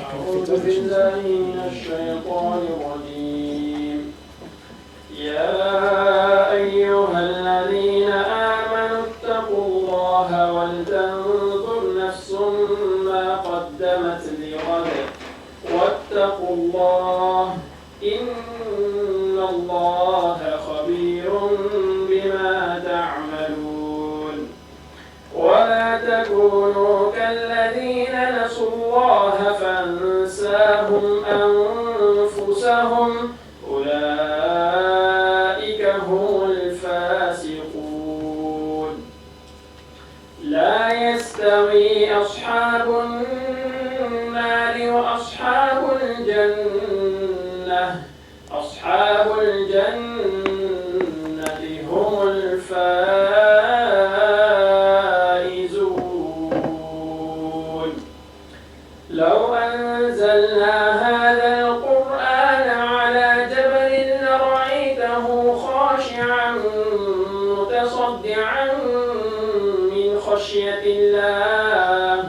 أعوذ بالله من الشيطان الرجيم. يا أيها الذين آمنوا اتقوا الله ولتنظر نفس ما قدمت لغد واتقوا الله إن الله خبير بما تعملون. ولا تكونوا كالذين نسوا الله فأنساهم أنفسهم أولئك هم الفاسقون. لا يستوي أصحاب النار وأصحاب الجنة أصحاب الجنة هم الفائزون. لو أنزلنا هذا القرآن على جبل لرأيته خاشعا متصدعا من خشية الله.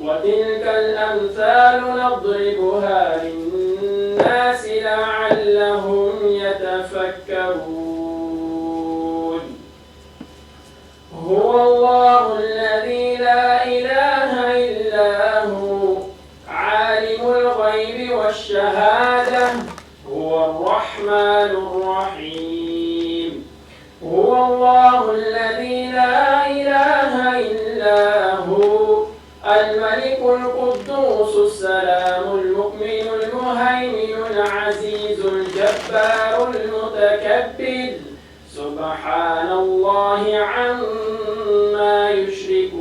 وتلك الأمثال نضربها للناس لعلهم يتفكرون. هو الله الذي لا إله إلا هو عالم الغيب والشهادة هو الرحمن الرحيم. هو الله الذي لا إله إلا هو الملك القدوس السلام المؤمن المهيمن العزيز الجبار المتكبر سبحان الله عما يشركون.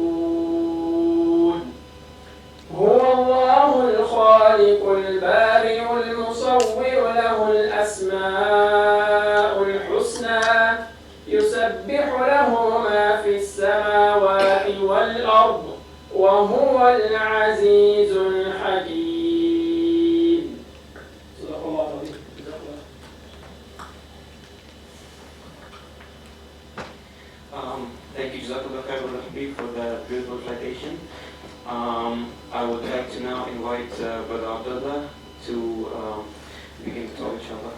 هو الله الخالق البارئ المصور له الأسماء الحسنى يسبح له ما في السماوات والأرض وهو العزيز الحكيم. صدق الله العظيم. Thank you, Jazakallah Khairul Habib, for the beautiful citation. I would like to now invite Brother Abdullah to begin the talk, inshallah.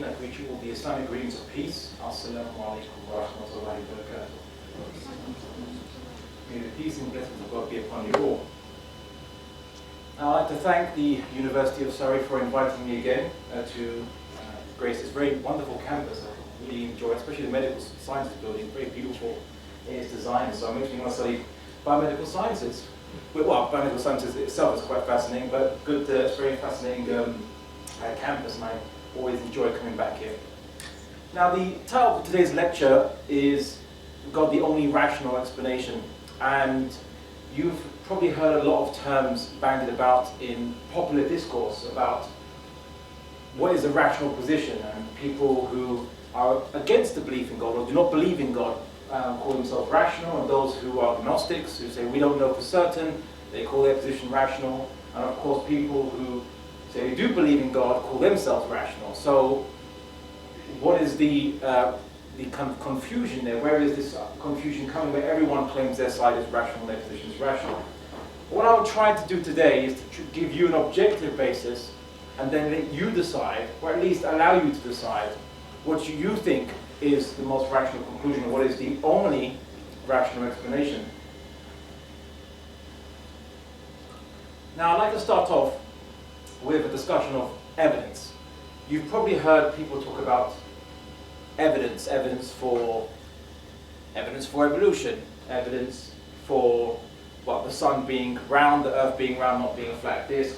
I greet you all the Islamic greetings of peace. Assalamu alaikum wa rahmatullahi wa barakatuh. May the peace and blessings of God be upon you all. I'd like to thank the University of Surrey for inviting me again to grace this very wonderful campus. I really enjoy, especially the medical sciences building, very beautiful in its design. So it makes me want to study biomedical sciences. Well, biomedical sciences itself is quite fascinating, but good, it's very fascinating campus, and I always enjoy coming back here. Now, the title of today's lecture is God, the Only Rational Explanation, and you've probably heard a lot of terms bandied about in popular discourse about what is a rational position, and people who are against the belief in God or do not believe in God call themselves rational, and those who are agnostics, who say we don't know for certain, they call their position rational, and of course people who say they do believe in God call themselves rational. So what is the kind of confusion there? Where is this confusion coming where everyone claims their side is rational, their position is rational? What I'll try to do today is to give you an objective basis and then let you decide, or at least allow you to decide, what you think is the most rational conclusion, or what is the only rational explanation. Now, I'd like to start off with a discussion of evidence. You've probably heard people talk about evidence for evolution, evidence for the sun being round, the earth being round, not being a flat disk,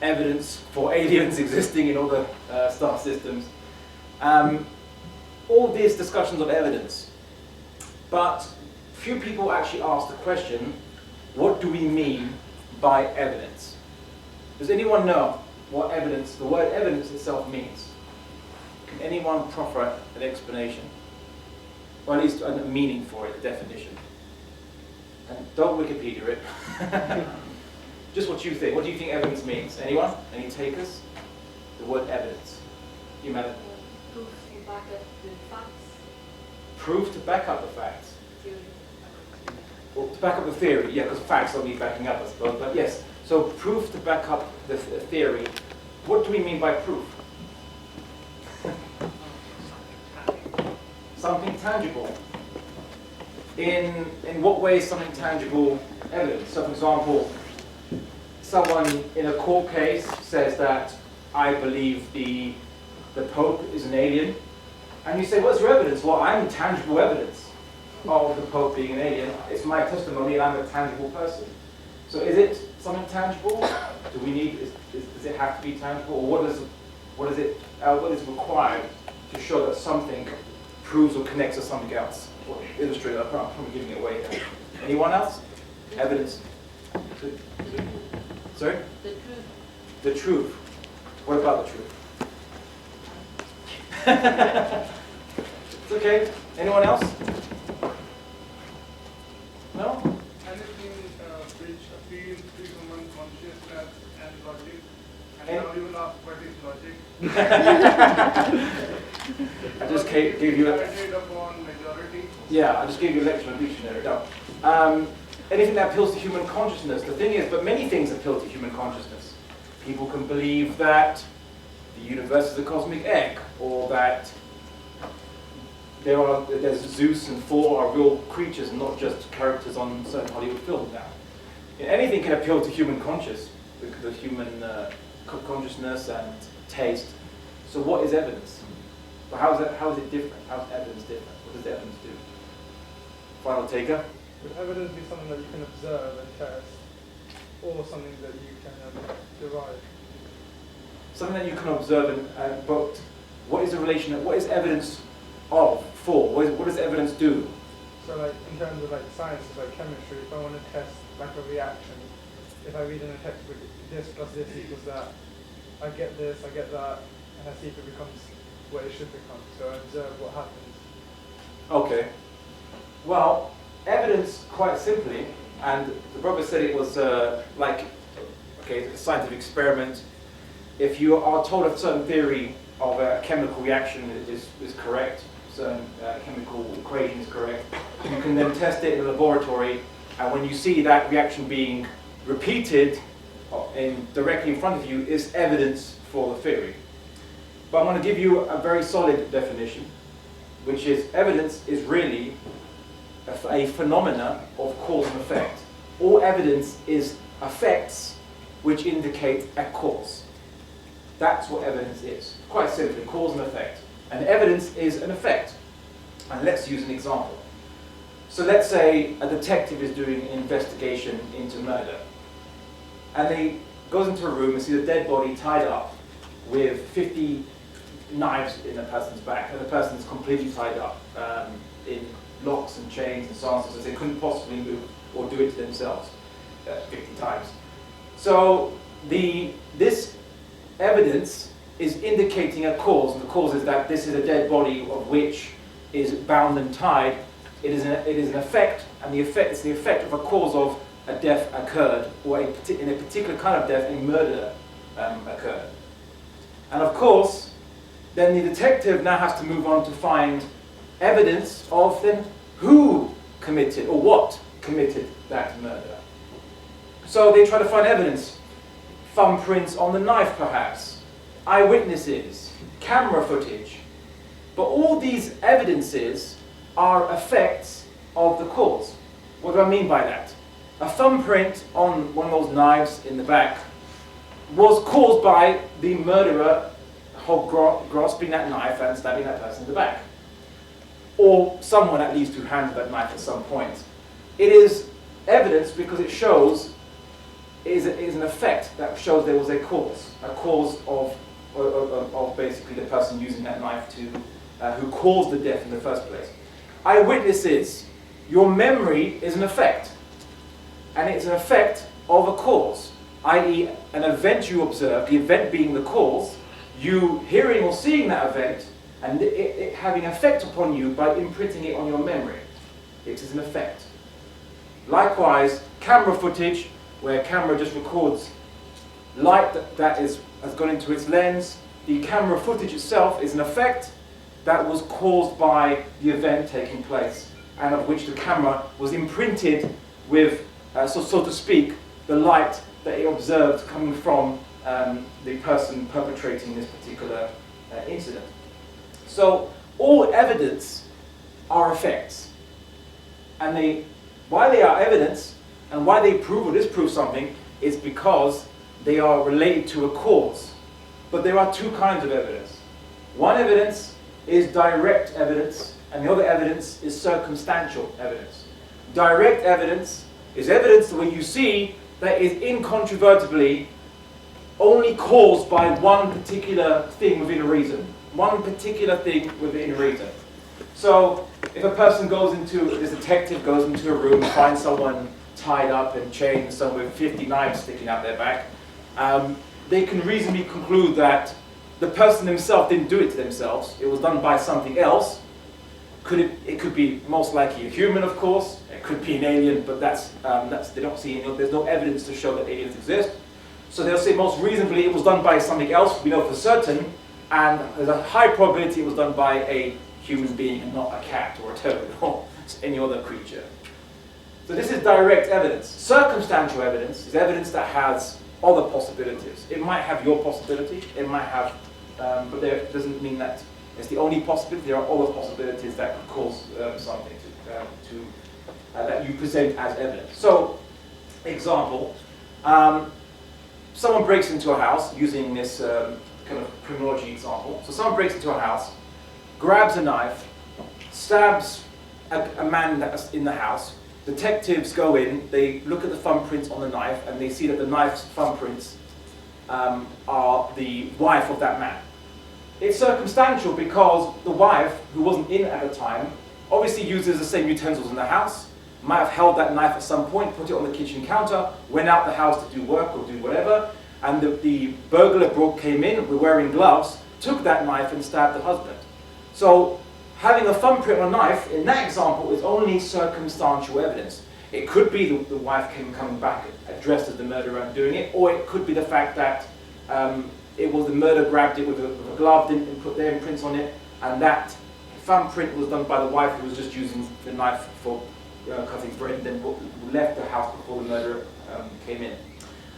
evidence for aliens existing in other star systems. All these discussions of evidence. But few people actually ask the question, what do we mean by evidence? Does anyone know what evidence, the word evidence itself means? Can anyone proffer an explanation? Or at least a meaning for it, a definition? And don't Wikipedia it. Just what you think. What do you think evidence means? Anyone? Any takers? The word evidence. You, Madam? Proof to back up the facts. Proof to back up the facts. Theory. Well, to back up the theory, yeah, because facts don't need backing up, I suppose. But yes, so proof to back up the theory. What do we mean by proof? Something tangible. In what way is something tangible evidence? So, for example, someone in a court case says that I believe the Pope is an alien, and you say, what's your evidence? Well, I'm tangible evidence of the Pope being an alien. It's my testimony, and I'm a tangible person. So, is it something tangible? Do we need? Does it have to be tangible, or what is required to show that something proves or connects to something else? Or illustrate that. I'm probably giving it away here. Anyone else? Evidence. Sorry? The truth. The truth. What about the truth? It's okay. Anyone else? No? Anything which appeals to human consciousness and logic, and And- now you will ask what is logic. I just gave you a... Decided upon majority. Yeah, I just gave you a lecture on dictionary. No. Anything that appeals to human consciousness. The thing is, but many things appeal to human consciousness. People can believe that the universe is a cosmic egg, or that there's Zeus and Thor are real creatures and not just characters on certain Hollywood films now. Anything can appeal to human the human consciousness and taste. So what is evidence? Well, how is it different? How is evidence different? What does evidence do? Final taker? Would evidence be something that you can observe and test, or something that you can derive? Something that you can observe, but what is the relation? What is evidence of for? What does evidence do? So, like in terms of like sciences, like chemistry, if I want to test like a reaction, if I read in a textbook, this plus this equals that, I get this, I get that, and I see if it becomes what it should become. So I observe what happens. Okay. Well, evidence, quite simply, and the brother said it was like, okay, a scientific experiment. If you are told a certain theory of a chemical reaction is correct, certain chemical equation is correct, you can then test it in a laboratory, and when you see that reaction being repeated directly in front of you, is evidence for the theory. But I'm going to give you a very solid definition, which is evidence is really a phenomena of cause and effect. All evidence is effects which indicate a cause. That's what evidence is. Quite simply, cause and effect. And evidence is an effect. And let's use an example. So let's say a detective is doing an investigation into murder. And he goes into a room and sees a dead body tied up with 50 knives in a person's back. And the person is completely tied up in locks and chains and so on, so they couldn't possibly move or do it themselves 50 times. So this evidence is indicating a cause, and the cause is that this is a dead body of which is bound and tied. It is an effect, and it's the effect of a cause of a death occurred, or in a particular kind of death, a murder occurred. And of course, then the detective now has to move on to find evidence of then who committed or what committed that murder. So they try to find evidence, thumbprints on the knife perhaps, eyewitnesses, camera footage. But all these evidences are effects of the cause. What do I mean by that? A thumbprint on one of those knives in the back was caused by the murderer grasping that knife and stabbing that person in the back. Or someone at least who handled that knife at some point. It is evidence because it shows, is an effect that shows there was a cause of basically the person using that knife to, who caused the death in the first place. Eyewitnesses, your memory is an effect. And it's an effect of a cause, i.e. an event you observe, the event being the cause, you hearing or seeing that event, and it having an effect upon you by imprinting it on your memory. It is an effect. Likewise, camera footage, where camera just records light that has gone into its lens, the camera footage itself is an effect that was caused by the event taking place, and of which the camera was imprinted with, so to speak, the light that it observed coming from the person perpetrating this particular incident. So all evidence are effects. And why they are evidence and why they prove or disprove something is because they are related to a cause. But there are two kinds of evidence. One evidence is direct evidence, and the other evidence is circumstantial evidence. Direct evidence is evidence where you see that is incontrovertibly only caused by one particular thing within a reason. One particular thing within a reason. So, if a person this detective goes into a room, finds someone tied up and chained, some with 50 knives sticking out their back, they can reasonably conclude that the person himself didn't do it to themselves. It was done by something else. It could be most likely a human, of course. It could be an alien, but they don't see there's no evidence to show that aliens exist. So they'll say most reasonably it was done by something else. We know for certain, and there's a high probability it was done by a human being and not a cat or a toad or any other creature. So this is direct evidence. Circumstantial evidence is evidence that has other possibilities. It might have your possibility, it might have, but it doesn't mean that it's the only possibility. There are other possibilities that could cause something that you present as evidence. So, example, someone breaks into a house, using this kind of criminology example. So someone breaks into a house, grabs a knife, stabs a man that's in the house. Detectives go in, they look at the thumbprints on the knife, and they see that the knife's thumbprints are the wife of that man. It's circumstantial because the wife, who wasn't in at the time, obviously uses the same utensils in the house, might have held that knife at some point, put it on the kitchen counter, went out the house to do work or do whatever, and the burglar came in, wearing gloves, took that knife and stabbed the husband. So having a thumbprint on a knife, in that example, is only circumstantial evidence. It could be the wife coming back dressed as the murderer and doing it, or it could be the fact that it was the murderer grabbed it with a glove, didn't put their imprints on it, and that thumbprint was done by the wife who was just using the knife for cutting bread, and then left the house before the murderer came in.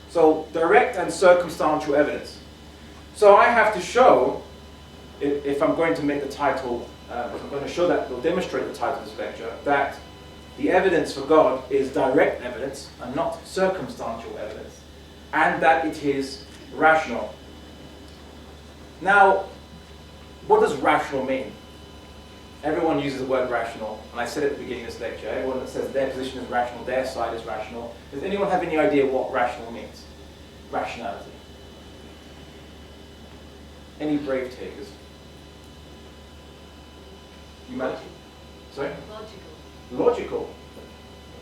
So direct and circumstantial evidence. So I have to show, if I'm going to make the title, if I'm going to show that, or demonstrate the title of this lecture, that the evidence for God is direct evidence and not circumstantial evidence, and that it is rational. Now, what does rational mean? Everyone uses the word rational, and I said at the beginning of this lecture, everyone that says their position is rational, their side is rational. Does anyone have any idea what rational means? Rationality. Any brave takers? You might. Sorry? Logical. Logical.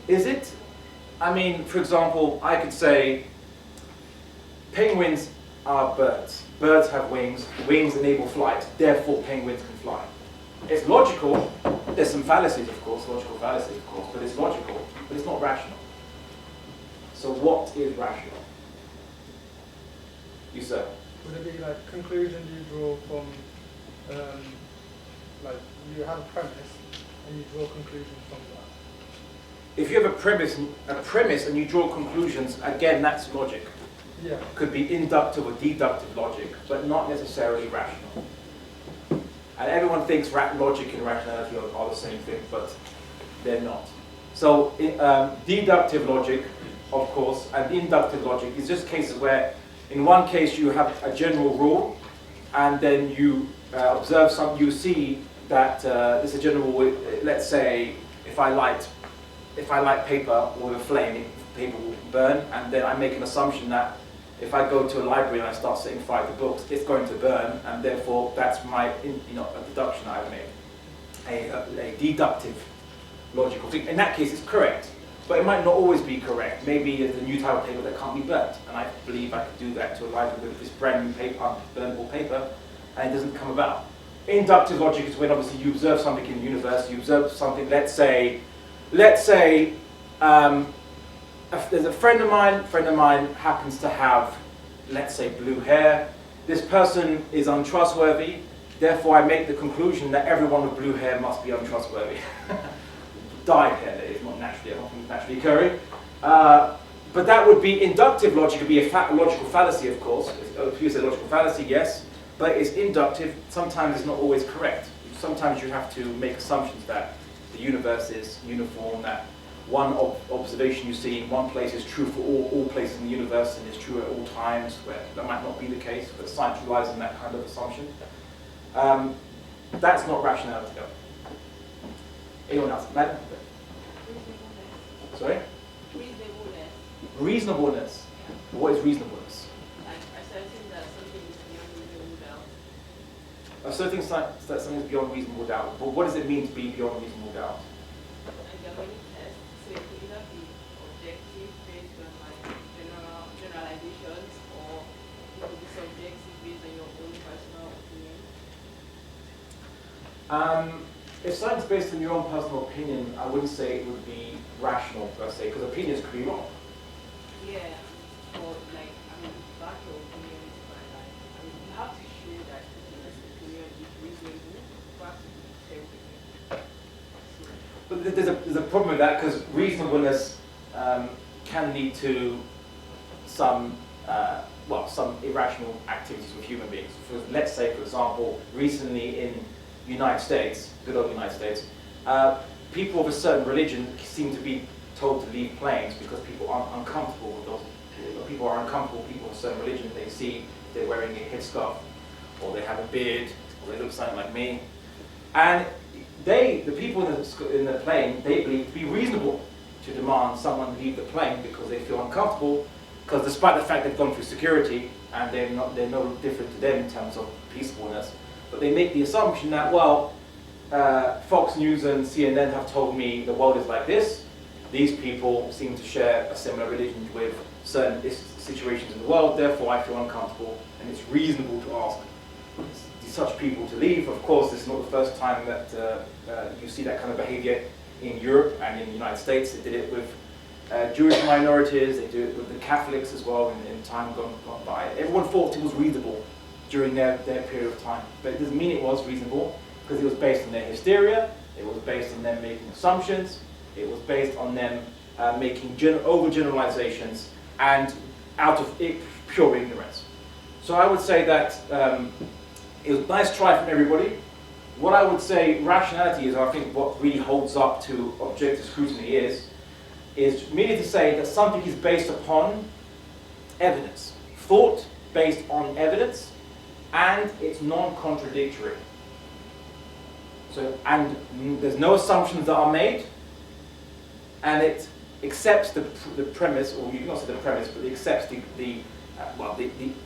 Is it? I mean, for example, I could say penguins are birds. Birds have wings. Wings enable flight. Therefore, penguins can fly. It's logical. There's some fallacies, of course, logical fallacies, of course, but it's logical, but it's not rational. So what is rational? You sir? Would it be like conclusions you draw from, like you have a premise and you draw conclusions from that? If you have a premise and you draw conclusions, again, that's logic. Yeah. Could be inductive or deductive logic, but not necessarily rational. And everyone thinks logic and rationality are the same thing, but they're not. So deductive logic, of course, and inductive logic is just cases where in one case you have a general rule, and then you observe you see that there's a general rule. Let's say if I light paper with a flame, paper will burn, and then I make an assumption that if I go to a library and I start setting fire to books, it's going to burn, and therefore that's my a deduction I've made, a deductive logical thing. In that case, it's correct. But it might not always be correct. Maybe it's a new type of paper that can't be burnt. And I believe I could do that to a library with this brand new paper, burnable paper, and it doesn't come about. Inductive logic is when obviously you observe something in the universe, you observe something, let's say, there's a friend of mine happens to have, let's say, blue hair. This person is untrustworthy, therefore I make the conclusion that everyone with blue hair must be untrustworthy. Dyed hair, that is, not naturally occurring. But that would be inductive logic, would be a logical fallacy, of course. If you say logical fallacy, yes, but it's inductive. Sometimes it's not always correct. Sometimes you have to make assumptions that the universe is uniform, that one observation you see in one place is true for all places in the universe and is true at all times, where that might not be the case, but science relies on that kind of assumption. That's not rationality, though. Anyone else? Madam? Sorry? Reasonableness. Reasonableness. What is reasonableness? Like asserting that something is beyond reasonable doubt. Asserting that something is beyond reasonable doubt. But what does it mean to be beyond reasonable doubt? And there are many tests, so it could either be objective based on like generalizations, or it could be subjective based on your own personal opinion. If science is based on your own personal opinion, I wouldn't say it would be rational per se, because opinions could be wrong. Yeah, or like, I mean, back your opinion is fine. Like, I mean, you have to show that this opinion is reasonable, you have to be fair with it. But there's a problem with that, because reasonableness can lead to some irrational activities with human beings. Let's say, for example, recently in the United States, good old United States, people of a certain religion seem to be told to leave planes because people aren't uncomfortable with those. People are uncomfortable, people of a certain religion, they see they're wearing a headscarf, or they have a beard, or they look something like me. And the people in the plane, they believe to be reasonable to demand someone leave the plane because they feel uncomfortable, because despite the fact they've gone through security and they're no different to them in terms of peacefulness, but they make the assumption that, well, Fox News and CNN have told me the world is like this. These people seem to share a similar religion with certain situations in the world, therefore I feel uncomfortable, and it's reasonable to ask such people to leave. Of course, this is not the first time that you see that kind of behavior in Europe and in the United States. They did it with Jewish minorities, they do it with the Catholics as well in time gone by. Everyone thought it was reasonable during their period of time, but it doesn't mean it was reasonable, because it was based on their hysteria, it was based on them making assumptions, it was based on them making overgeneralizations, and out of pure ignorance. So I would say that it was a nice try from everybody. What I would say rationality is, I think what really holds up to objective scrutiny is merely to say that something is based upon evidence. Thought based on evidence, and it's non-contradictory. So, and there's no assumptions that are made, and it accepts the premise, or you can not say the premise, but it accepts the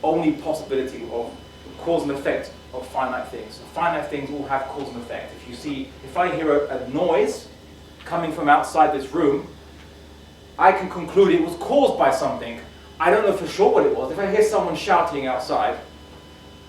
only possibility of cause and effect of finite things. So finite things all have cause and effect. If I hear a noise coming from outside this room, I can conclude it was caused by something. I don't know for sure what it was. If I hear someone shouting outside,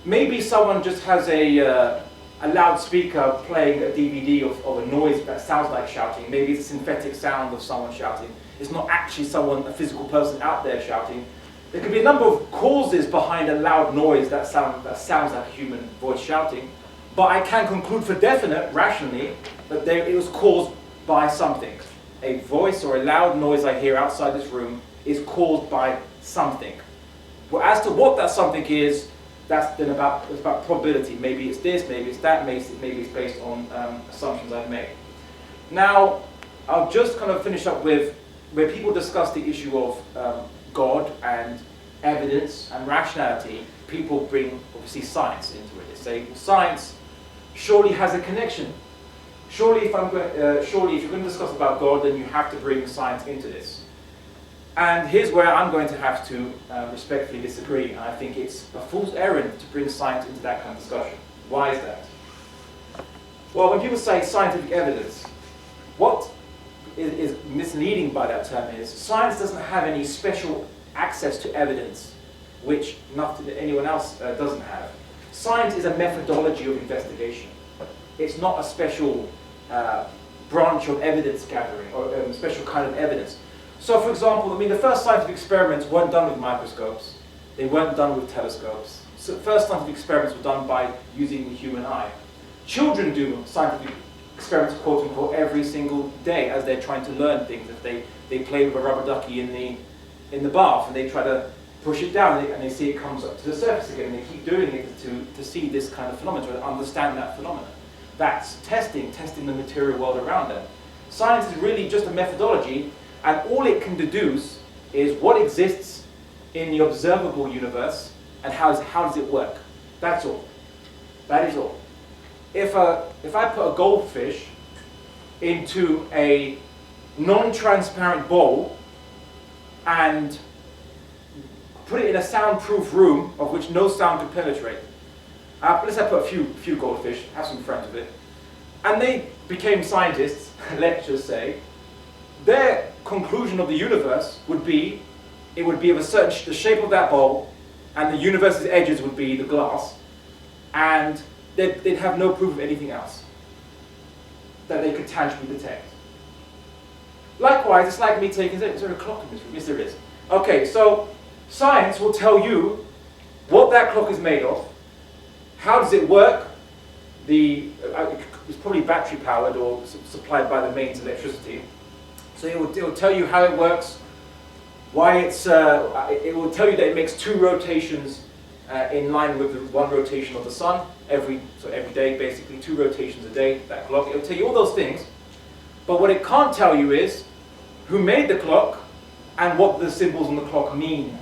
maybe someone just has a loudspeaker playing a DVD of a noise that sounds like shouting. Maybe it's a synthetic sound of someone shouting. It's not actually a physical person out there shouting. There could be a number of causes behind a loud noise that sounds like a human voice shouting, but I can conclude for definite, rationally, that it was caused by something. A voice or a loud noise I hear outside this room is caused by something. Well, as to what that something is, it's about probability. Maybe it's this, maybe it's that, maybe it's based on assumptions I've made. Now, I'll just kind of finish up with where people discuss the issue of God and evidence and rationality. People bring, obviously, science into it. They say, well, science surely has a connection. Surely if you're going to discuss about God, then you have to bring science into this. And here's where I'm going to have to respectfully disagree. And I think it's a fool's errand to bring science into that kind of discussion. Why is that? Well, when people say scientific evidence, what is misleading by that term is science doesn't have any special access to evidence, which anyone else doesn't have. Science is a methodology of investigation. It's not a special branch of evidence gathering or a special kind of evidence. So, for example, I mean, the first scientific experiments weren't done with microscopes. They weren't done with telescopes. So the first scientific experiments were done by using the human eye. Children do scientific experiments, quote unquote, every single day as they're trying to learn things. If they play with a rubber ducky in the bath and they try to push it down and they see it comes up to the surface again, and they keep doing it to see this kind of phenomenon, to understand that phenomenon. That's testing the material world around them. Science is really just a methodology, and all it can deduce is what exists in the observable universe and how does it work. That's all. That is all. If I put a goldfish into a non-transparent bowl and put it in a soundproof room of which no sound could penetrate, let's say I put a few goldfish, have some friends with it, and they became scientists, let's just say, their conclusion of the universe would be, it would be of the shape of that bowl, and the universe's edges would be the glass, and they'd have no proof of anything else that they could tangibly detect. Likewise, it's like me taking, is there a clock in this room? Yes, there is. Okay, so science will tell you what that clock is made of, how does it work, it's probably battery powered or supplied by the mains electricity. So it will tell you how it works, why it will tell you that it makes 2 rotations in line with the 1 rotation of the sun, every day basically, 2 rotations a day, that clock. It will tell you all those things, but what it can't tell you is who made the clock and what the symbols on the clock mean.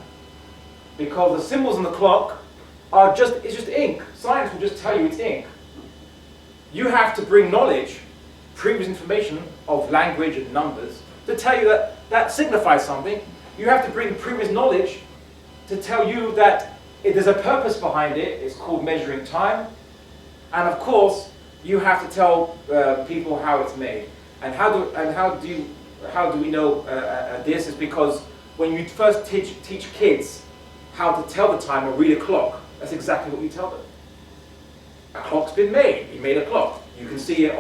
Because the symbols on the clock it's just ink. Science will just tell you it's ink. You have to bring knowledge, previous information of language and numbers, to tell you that signifies something. You have to bring previous knowledge to tell you that there's a purpose behind it. It's called measuring time. And of course, you have to tell people how it's made. And how do we know this? Is because when you first teach kids how to tell the time or read a clock, that's exactly what you tell them. A clock's been made. You made a clock. You can see it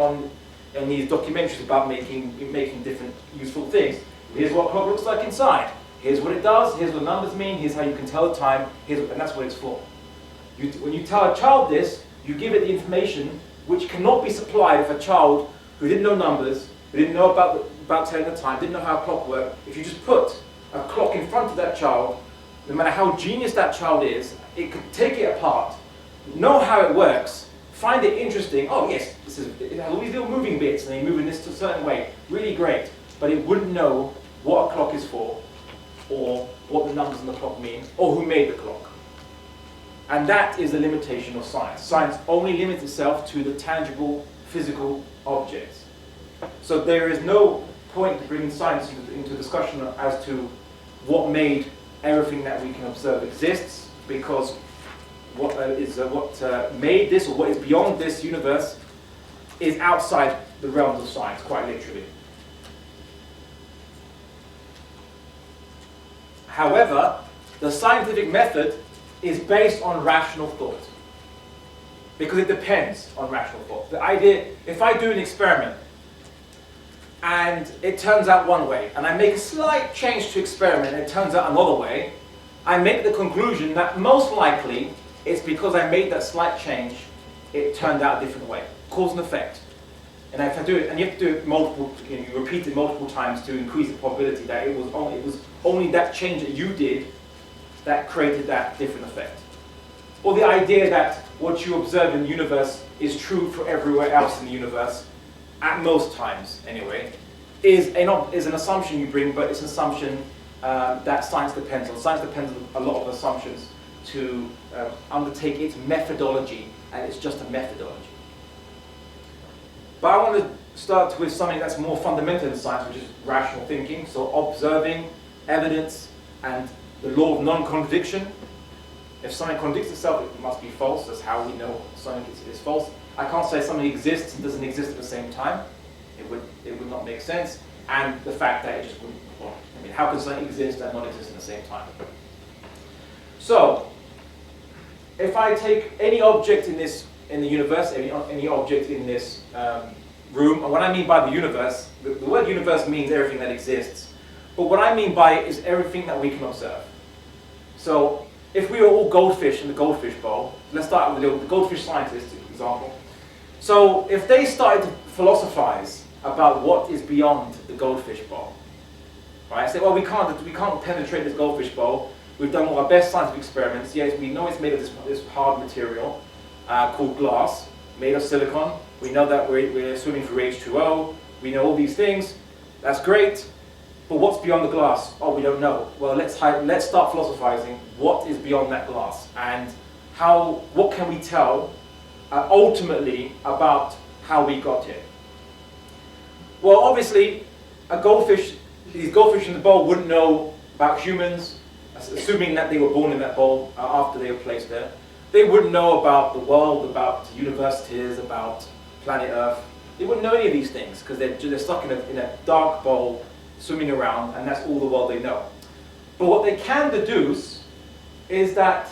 in these documentaries about making different useful things. Here's what a clock looks like inside. Here's what it does. Here's what numbers mean. Here's how you can tell the time. And that's what it's for. When you tell a child this, you give it the information which cannot be supplied if a child who didn't know numbers, who didn't know about telling the time, didn't know how a clock worked. If you just put a clock in front of that child, no matter how genius that child is, it could take it apart, know how it works, find it interesting. Oh yes, it has all these little moving bits and they move in this a certain way. Really great. But it wouldn't know what a clock is for, or what the numbers on the clock mean, or who made the clock. And that is the limitation of science. Science only limits itself to the tangible, physical objects. So there is no point to bringing science into discussion as to what made everything that we can observe exists, because what made this, or what is beyond this universe, is outside the realms of science, quite literally. However, the scientific method is based on rational thought, because it depends on rational thought. The idea, if I do an experiment and it turns out one way, and I make a slight change to experiment and it turns out another way, I make the conclusion that most likely it's because I made that slight change, it turned out a different way. Cause and effect. And if I do it, and you have to do it multiple, you repeat it multiple times to increase the probability that it was only that change that you did that created that different effect. Or the idea that what you observe in the universe is true for everywhere else in the universe, at most times anyway, is an assumption you bring, but it's an assumption that science depends on. Science depends on a lot of assumptions to undertake its methodology, and it's just a methodology. But I want to start with something that's more fundamental in science, which is rational thinking. So observing evidence and the law of non-contradiction. If something contradicts itself, it must be false. That's how we know something is false. I can't say something exists and doesn't exist at the same time. It would not make sense. and the fact that it just wouldn't, well, I mean, how can something exist and not exist at the same time? So, if I take any object in the universe, any object in this room, and what I mean by the universe, the word universe means everything that exists, but what I mean by it is everything that we can observe. So, if we were all goldfish in the goldfish bowl, let's start with the goldfish scientist example. So, if they started to philosophize about what is beyond the goldfish bowl, right? Say, well, we can't penetrate this goldfish bowl. We've done all our best scientific experiments. Yes, we know it's made of this hard material called glass, made of silicon. We know that we're swimming through H2O. We know all these things. That's great. But what's beyond the glass? Oh, we don't know. Well, let's start philosophizing. What is beyond that glass, and what can we tell ultimately about how we got here? Well, obviously, these goldfish in the bowl wouldn't know about humans, assuming that they were born in that bowl after they were placed there. They wouldn't know about the world, about universities, about planet Earth. They wouldn't know any of these things because they're stuck in a dark bowl, swimming around, and that's all the world they know. But what they can deduce is that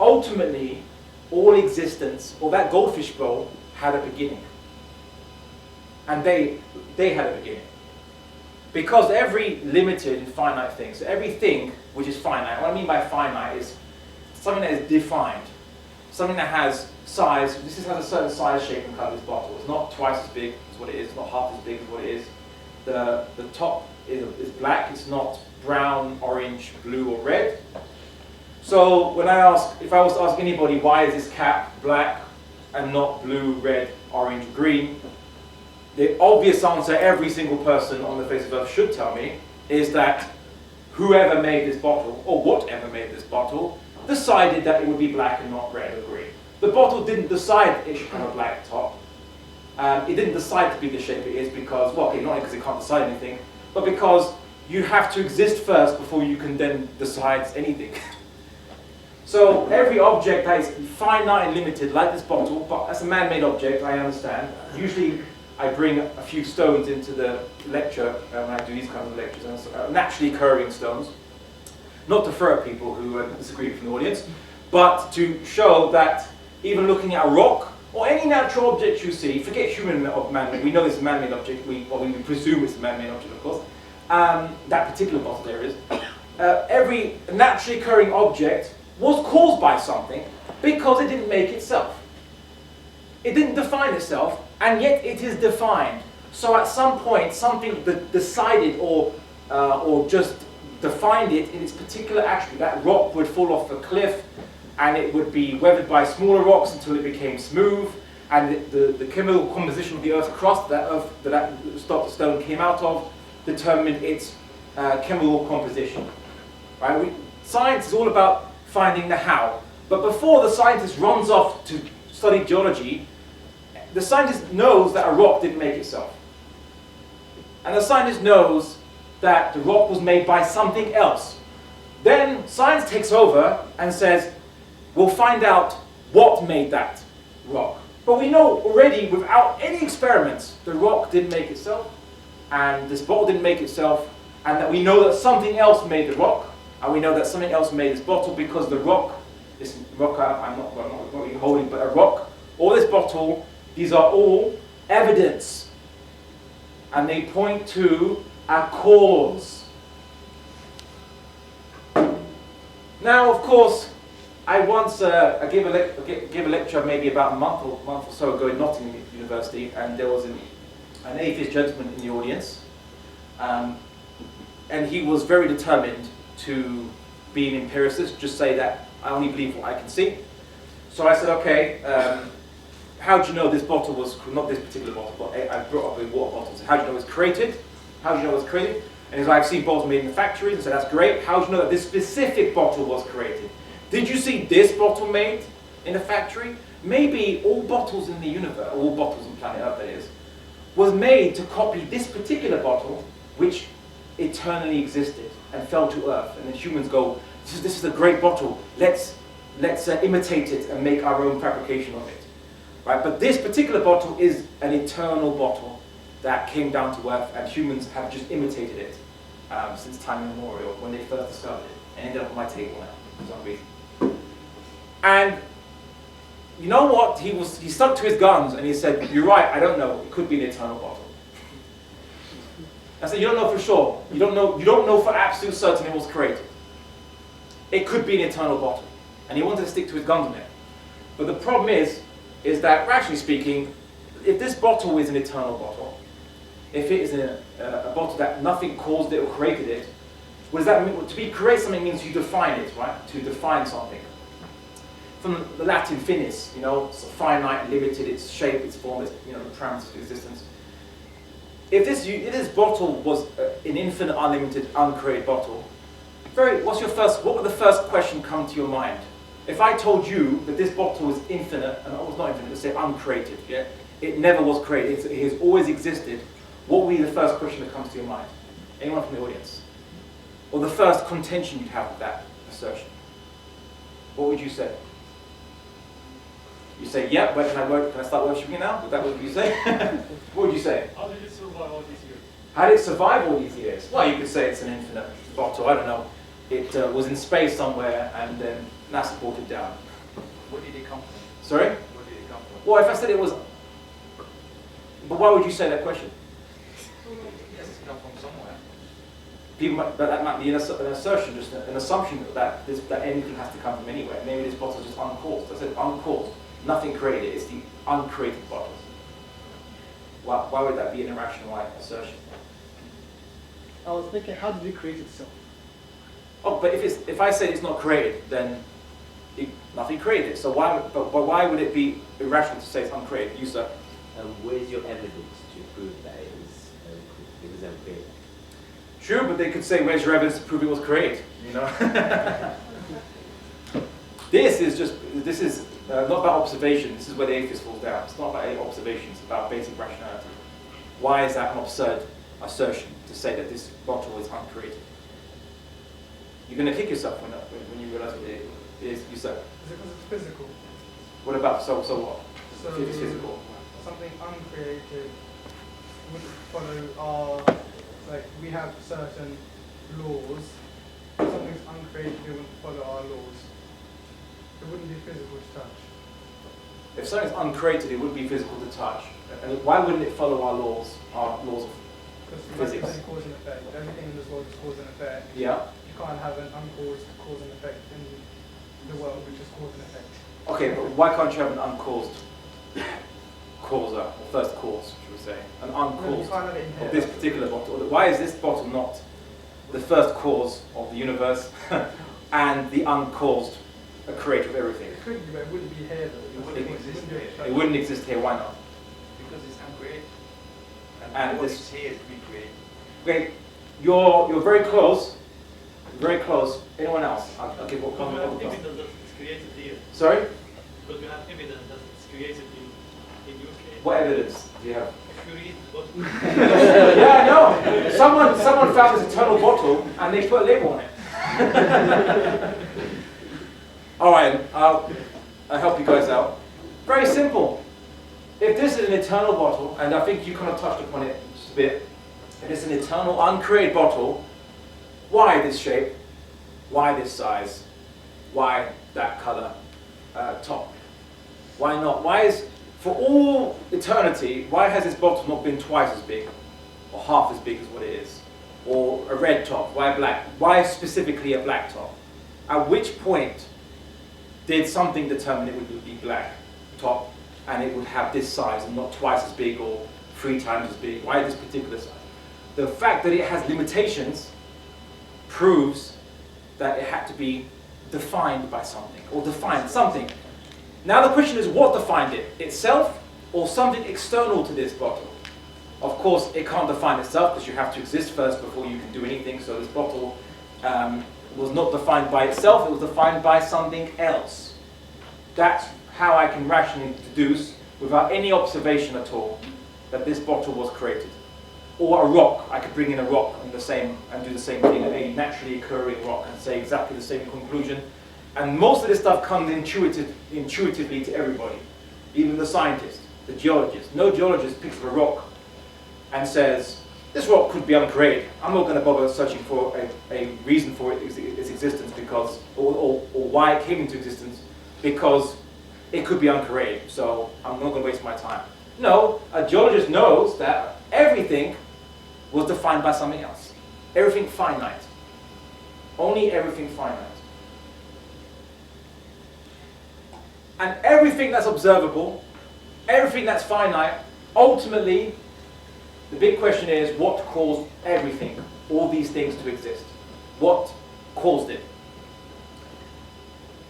ultimately all existence, or that goldfish bowl, had a beginning. And they had a beginning. Because every limited and finite thing, so everything which is finite, what I mean by finite is something that is defined, something that has size. This has a certain size, shape, and color. This bottle. It's not twice as big as what it is. It's not half as big as what it is. The top is black. It's not brown, orange, blue, or red. So if I was to ask anybody why is this cap black and not blue, red, orange, green, the obvious answer every single person on the face of Earth should tell me is that whoever made this bottle, or whatever made this bottle, decided that it would be black and not red or green. The bottle didn't decide it should have a black top. It didn't decide to be the shape it is because, well, okay, not because it can't decide anything, but because you have to exist first before you can then decide anything. So every object that is finite and limited, like this bottle, but as a man-made object, I understand. Usually I bring a few stones into the lecture when I do these kinds of lectures, naturally occurring stones. Not to throw at people who disagree from the audience, but to show that even looking at a rock, or any natural object you see, forget human or man-made, we know it's a man-made object, we presume it's a man-made object, of course, that particular bottle there is. Every naturally occurring object was caused by something because it didn't make itself. It didn't define itself, and yet it is defined. So at some point, something decided or just defined it in its particular attribute. That rock would fall off a cliff, and it would be weathered by smaller rocks until it became smooth, and the chemical composition of the Earth's crust that stone came out of determined its chemical composition. Right? Science is all about finding the how. But before the scientist runs off to study geology, the scientist knows that a rock didn't make itself. And the scientist knows that the rock was made by something else. Then science takes over and says, we'll find out what made that rock. But we know already, without any experiments, the rock didn't make itself, and this bottle didn't make itself, and that we know that something else made the rock, and we know that something else made this bottle because the rock, this rock I'm not really holding, but a rock, or this bottle, these are all evidence. And they point to a cause. Now, of course, I once gave a lecture maybe about a month or so ago in Nottingham University, and there was an atheist gentleman in the audience, and he was very determined to be an empiricist, just say that I only believe what I can see. So I said, okay, how do you know this bottle was, not this particular bottle, but I brought up in water bottles. How do you know it was created? How do you know it was created? And he's like, I've seen bottles made in the factories. I said, that's great. How do you know that this specific bottle was created? Did you see this bottle made in a factory? Maybe all bottles in the universe, all bottles on planet Earth that is, was made to copy this particular bottle, which eternally existed and fell to Earth. And then humans go, this is a great bottle. Let's imitate it and make our own fabrication of it. Right? But this particular bottle is an eternal bottle. that came down to earth, and humans have just imitated it since time immemorial when they first discovered it, and ended up on my table now for some reason. And you know what? He stuck to his guns and he said, "You're right. I don't know. It could be an eternal bottle." I said, "You don't know for sure. You don't know for absolute certain it was created. It could be an eternal bottle." And he wanted to stick to his guns on it. But the problem is that, rationally speaking, if this bottle is an eternal bottle, if it is a bottle that nothing caused it or created it, what does that mean? To create something means you define it, right? To define something. From the Latin finis, it's finite, limited, its shape, its form, its, the parameters of existence. If this bottle was an infinite, unlimited, uncreated bottle, what would the first question come to your mind? If I told you that this bottle was infinite, and it was not infinite, let's say uncreated, yeah? It never was created, it has always existed, what would be the first question that comes to your mind? Anyone from the audience? Or the first contention you'd have with that assertion? What would you say? You say, "Yep, where can I start worshipping now?" Would that what you say? What would you say? How did it survive all these years? How did it survive all these years? Well, you could say it's an infinite bottle. I don't know. It was in space somewhere, and then NASA brought it down. Where did it come from? Sorry? Where did it come from? Well, if I said it was... But why would you say that question? It has to come from somewhere. That might be an assertion, just an assumption that anything has to come from anywhere. Maybe this bottle is just uncaused. I said uncaused. Nothing created. It's the uncreated bottles. Why would that be an irrational assertion? I was thinking, how did it create itself? Oh, but if I say it's not created, then nothing created. So why would it be irrational to say it's uncreated? You, sir? Where's your evidence to prove that it was uncreated? True, but they could say, "Where's your evidence to prove it was created?" This is not about observation. This is where the atheist falls down. It's not about observation. It's about basic rationality. Why is that an absurd assertion to say that this bottle is uncreated? You're going to kick yourself when you realize what it is. You said. Is it because it's physical? What about so what? So If it's physical. something uncreated wouldn't follow we have certain laws. If something's uncreated, it wouldn't follow our laws. It wouldn't be physical to touch. If something's uncreated, it wouldn't be physical to touch. And why wouldn't it follow our laws of Because physics? like cause and effect. Everything in this world is cause and effect. Yeah. You can't have an uncaused cause and effect in the world which is cause and effect. Okay, but why can't you have an uncaused causer, or first cause, should we say? An No, you uncaused can't have it in here. of this particular bottle. Why is this bottle not the first cause of the universe and the uncaused creator of everything? It could be, but it wouldn't be here though. It wouldn't exist be here. It wouldn't exist here, why not? Because it's uncreated. And what this- is here to be created. Okay, you're very close. Very close. Anyone else? I'll give what Because we have comment. evidence that it's created here. Sorry? Because we have evidence that it's created in UK. What evidence do you have? If you read what Yeah, I know. Someone found this eternal bottle and they put a label on it. All right, I'll help you guys out. Very simple. If this is an eternal bottle, and I think you kind of touched upon it just a bit, if it's an eternal, uncreated bottle, why this shape? Why this size? Why that color top? Why not? Why is, for all eternity, why has this bottle not been twice as big? Or half as big as what it is? Or a red top? Why black? Why specifically a black top? At which point did something determine it would be black top and it would have this size and not twice as big or 3 times as big? Why this particular size? The fact that it has limitations proves that it had to be defined by something, or defined something. Now the question is, what defined it? Itself, or something external to this bottle? Of course, it can't define itself because you have to exist first before you can do anything. So this bottle was not defined by itself, it was defined by something else. That's how I can rationally deduce, without any observation at all, that this bottle was created. Or a rock, I could bring in a rock and do the same thing, a naturally occurring rock, and say exactly the same conclusion. And most of this stuff comes intuitively to everybody, even the scientist, the geologist. No geologist picks up a rock and says, this rock could be uncreated. I'm not going to bother searching for a reason for its existence because, or why it came into existence, because it could be uncreated, so I'm not going to waste my time. No, a geologist knows that everything was defined by something else. Everything finite. Only everything finite. And everything that's observable, everything that's finite, ultimately, the big question is, what caused everything, all these things to exist? What caused it?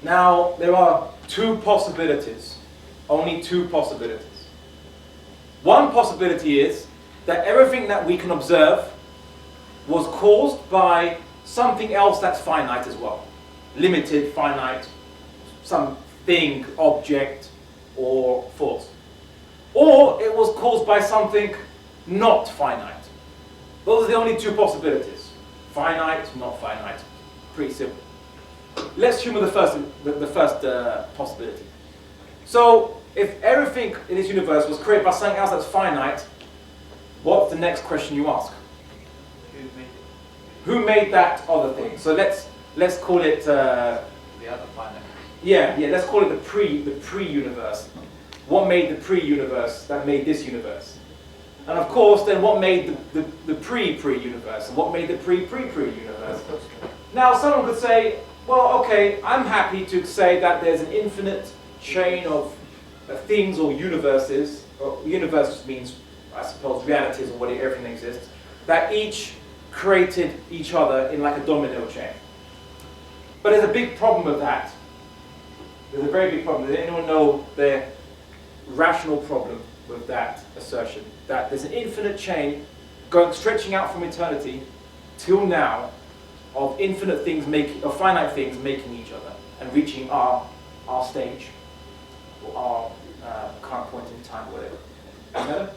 Now, there are two possibilities, only two possibilities. One possibility is that everything that we can observe was caused by something else that's finite as well. Limited, finite, some thing, object, or force. Or it was caused by something not finite. Those are the only two possibilities. Finite, not finite. Pretty simple. Let's assume the first possibility. So, if everything in this universe was created by something else that's finite, what's the next question you ask? Who made it? Who made that other thing? So let's call it The other finite. let's call it the pre-universe. What made the pre-universe that made this universe? And of course, then what made the pre-universe? And what made the pre-universe? Now, someone could say, well, okay, I'm happy to say that there's an infinite chain of things or universes. Universe means, I suppose, realities or whatever, everything exists, that each created each other in like a domino chain. But there's a big problem with that. There's a very big problem. Does anyone know the rational problem with that assertion? That there's an infinite chain stretching out from eternity till now of infinite things of finite things making each other and reaching our stage or our current point in time, or whatever. You know?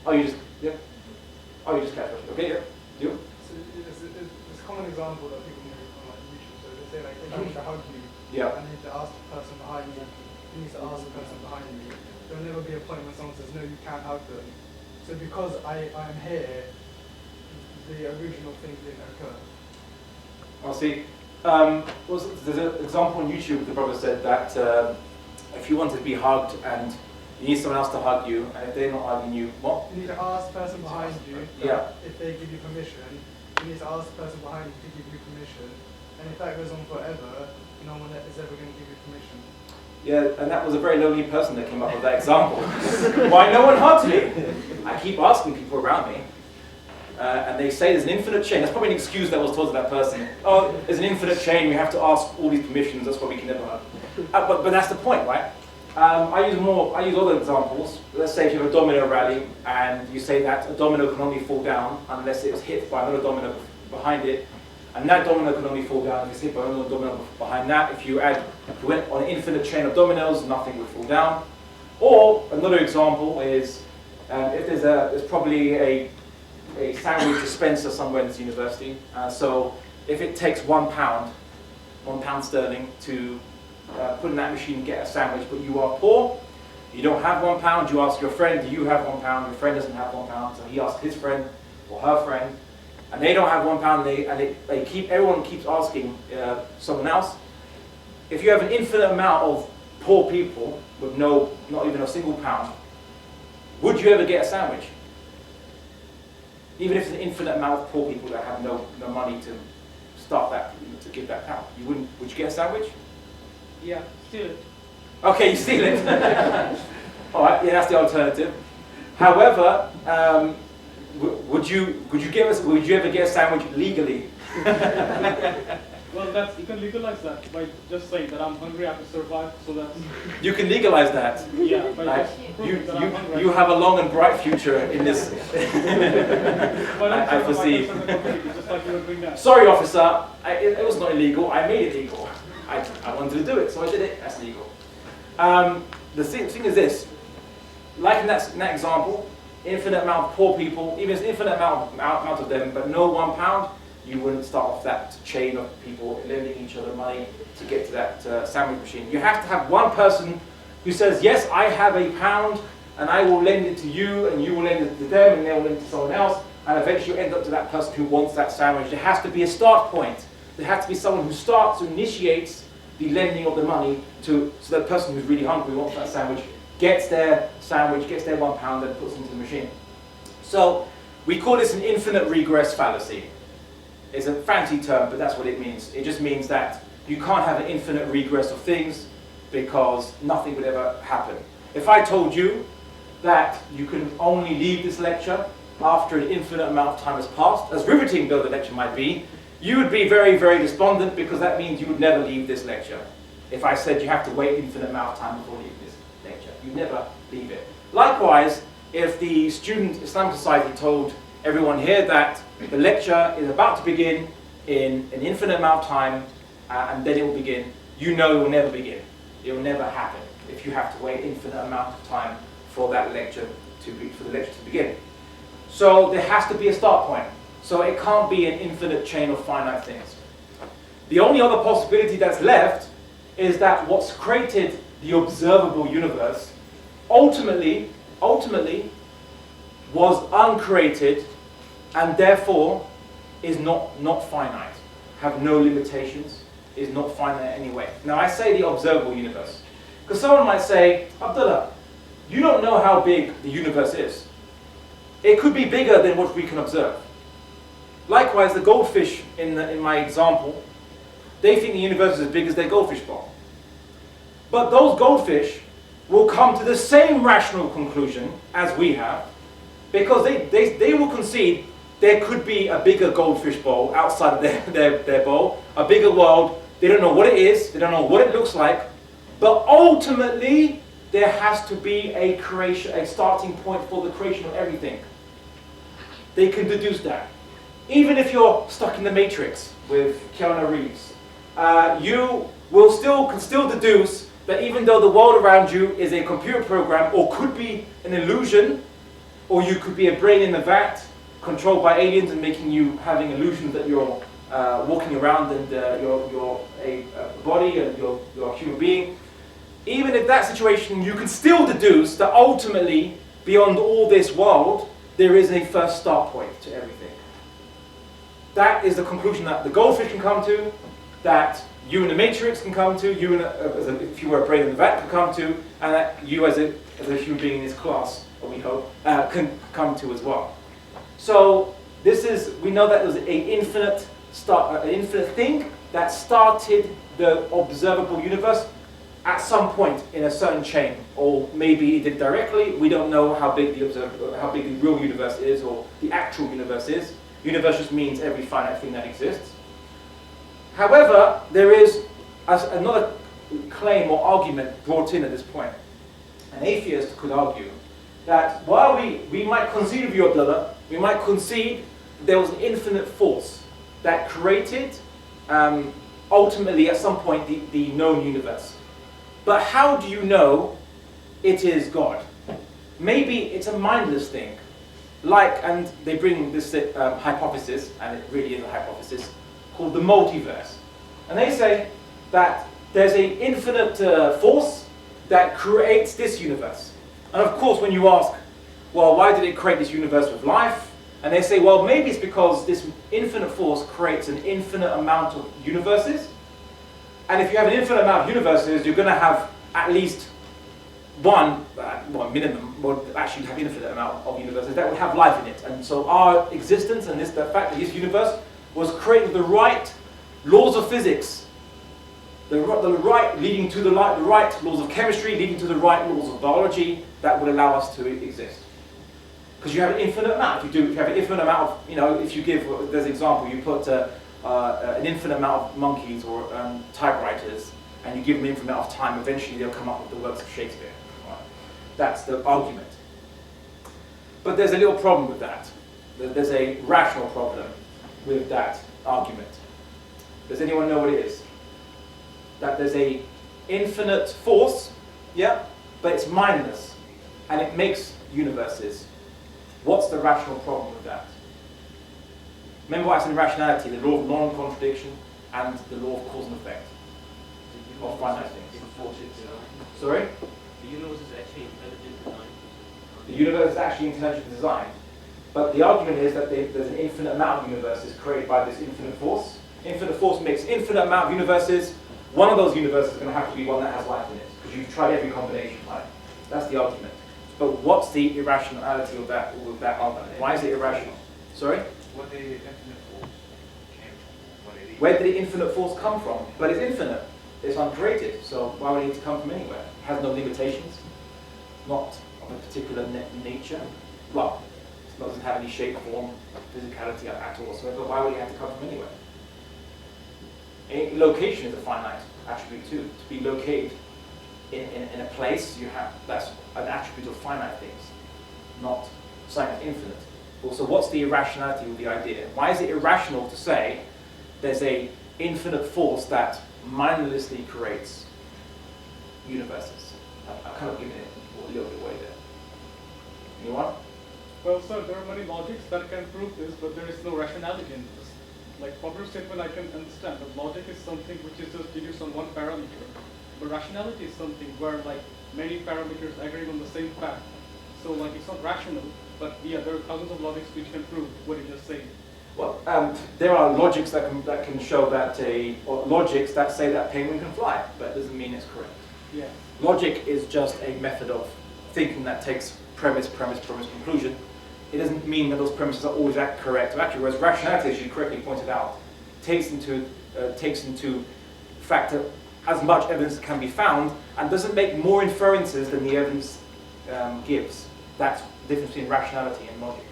Oh, you just catch it. Okay, yeah. You? So it's a common example that people use on like YouTube. So they say like, if you need to hug you, Yeah. and you need to ask the person behind you, you need to ask the person behind you. There'll never be a point when someone says, no, you can't hug them. So because I am here, the original thing didn't occur. I'll see. There's an example on YouTube. The brother said that if you want to be hugged and you need someone else to hug you, and if they're not hugging you, what? You need to ask the person behind you if they give you permission. You need to ask the person behind you to give you permission. And if that goes on forever, no one is ever going to give you permission. Yeah, and that was a very lonely person that came up with that example. Why no one hugs me? I keep asking people around me. And they say there's an infinite chain. That's probably an excuse that was told to that person. Oh, there's an infinite chain, we have to ask all these permissions, that's why we can never hug. But that's the point, right? I use other examples. Let's say if you have a domino rally and you say that a domino can only fall down unless it was hit by another domino behind it, and that domino can only fall down if it's hit by another domino behind that. If you went on an infinite chain of dominoes, nothing would fall down. Or another example is if there's probably a sandwich dispenser somewhere in this university. So if it takes £1 sterling to put in that machine and get a sandwich, but you are poor, you don't have £1, you ask your friend, do you have £1? Your friend doesn't have £1, so he asks his friend or her friend, and they don't have £1, everyone keeps asking someone else. If you have an infinite amount of poor people with not even a single pound, would you ever get a sandwich? Even if it's an infinite amount of poor people that have no money to start that, to give that pound, would you get a sandwich? Yeah, steal it. Okay, you steal it. All right, yeah, that's the alternative. However, would you ever get a sandwich legally? Well, you can legalize that by just saying that I'm hungry, I have to survive, so that's... You can legalize that. Yeah, by Like, just proving that I'm hungry. you have a long and bright future in this. But I foresee. Just like you were doing that. Sorry, officer, it was not illegal. I made it legal. I wanted to do it, so I did it. That's legal. The thing is this: like in that example, infinite amount of poor people, even if it's infinite amount of them, but no £1, you wouldn't start off that chain of people lending each other money to get to that sandwich machine. You have to have one person who says, yes, I have £1, and I will lend it to you, and you will lend it to them, and they will lend it to someone else, and eventually you end up to that person who wants that sandwich. There has to be a start point. There has to be someone who starts, who initiates the lending of the money so that person who's really hungry, wants that sandwich, gets their sandwich, gets their £1 and puts it into the machine. So we call this an infinite regress fallacy. It's a fancy term, but that's what it means. It just means that you can't have an infinite regress of things because nothing would ever happen. If I told you that you can only leave this lecture after an infinite amount of time has passed, as riveting though the lecture might be, you would be very, very despondent because that means you would never leave this lecture. If I said you have to wait an infinite amount of time before leaving this lecture, you'd never leave it. Likewise, if the Student Islamic Society told everyone here that the lecture is about to begin in an infinite amount of time and then it will begin, you know it will never begin. It will never happen if you have to wait an infinite amount of time for that lecture for the lecture to begin. So there has to be a start point. So it can't be an infinite chain of finite things. The only other possibility that's left is that what's created the observable universe ultimately was uncreated and therefore is not finite, have no limitations, is not finite anyway. Now I say the observable universe, because someone might say, Abdullah, you don't know how big the universe is. It could be bigger than what we can observe. Likewise, the goldfish in my example, they think the universe is as big as their goldfish bowl. But those goldfish will come to the same rational conclusion as we have, because they will concede there could be a bigger goldfish bowl outside of their bowl, a bigger world. They don't know what it is, they don't know what it looks like, but ultimately there has to be a starting point for the creation of everything. They can deduce that. Even if you're stuck in the Matrix with Keanu Reeves, you can still deduce that even though the world around you is a computer program or could be an illusion, or you could be a brain in a vat controlled by aliens and making you having illusions that you're walking around and you're a body and you're a human being, even if that situation, you can still deduce that ultimately, beyond all this world, there is a first start point to everything. That is the conclusion that the goldfish can come to, that you in the Matrix can come to, you if you were a brain in the vat can come to, and that you as a human being in this class, or we hope, can come to as well. So we know that it was an infinite thing that started the observable universe at some point in a certain chain, or maybe it did directly. We don't know how big the real universe is, or the actual universe is. Universe just means every finite thing that exists. However, there is another claim or argument brought in at this point. An atheist could argue that while we might concede of you, Abdullah, we might concede there was an infinite force that created, ultimately at some point, the known universe. But how do you know it is God? Maybe it's a mindless thing. And they bring this hypothesis, and it really is a hypothesis, called the multiverse. And they say that there's an infinite force that creates this universe. And of course, when you ask, well, why did it create this universe with life? And they say, well, maybe it's because this infinite force creates an infinite amount of universes. And if you have an infinite amount of universes, you're going to have at least minimum, would actually have infinite amount of universes that would have life in it. And so our existence and the fact that this universe was created with the right laws of physics, the right leading to the right laws of chemistry, leading to the right laws of biology that would allow us to exist. Because you have an infinite amount. If you have an infinite amount of, if you give, there's an example, you put an infinite amount of monkeys or typewriters, and you give them an infinite amount of time, eventually they'll come up with the works of Shakespeare. Right? That's the argument. But there's a little problem with that. There's a rational problem with that argument. Does anyone know what it is? That there's a infinite force, yeah, but it's mindless, and it makes universes. What's the rational problem with that? Remember what I said in rationality, the law of non-contradiction and the law of cause and effect of finite things. Sorry? The universe is actually intelligent design. The universe is actually intelligently designed. But the argument is that there's an infinite amount of universes created by this infinite force. Infinite force makes infinite amount of universes. One of those universes is going to have to be one that has life in it, because you've tried every combination, right? That's the argument. But what's the irrationality of that argument? Why is it irrational? Sorry? What the infinite force came from? What it is. Where did the infinite force come from? But it's infinite. It's uncreated. So why would it need to come from anywhere? It has no limitations. Not of a particular nature. Well, it doesn't have any shape, form, physicality at all. So why would it have to come from anywhere? Location is a finite attribute too. To be located in a place, that's an attribute of finite things, not something that's infinite. Also, what's the irrationality of the idea? Why is it irrational to say there's a infinite force that mindlessly creates universes? I've kind of given it a little bit away there. Anyone? Well, sir, there are many logics that can prove this, but there is no rationality in this. Like popular statement, I can understand, but logic is something which is just deduced on one parameter. But rationality is something where like many parameters agreeing on the same fact. So like it's not rational, but yeah, there are thousands of logics which can prove what you just said. Well, there are logics that can show that or logics that say that penguin can fly, but it doesn't mean it's correct. Yeah. Logic is just a method of thinking that takes premise, conclusion. It doesn't mean that those premises are always correct or accurate, whereas rationality, as you correctly pointed out, takes into factor as much evidence as can be found and doesn't make more inferences than the evidence gives. That's the difference between rationality and logic.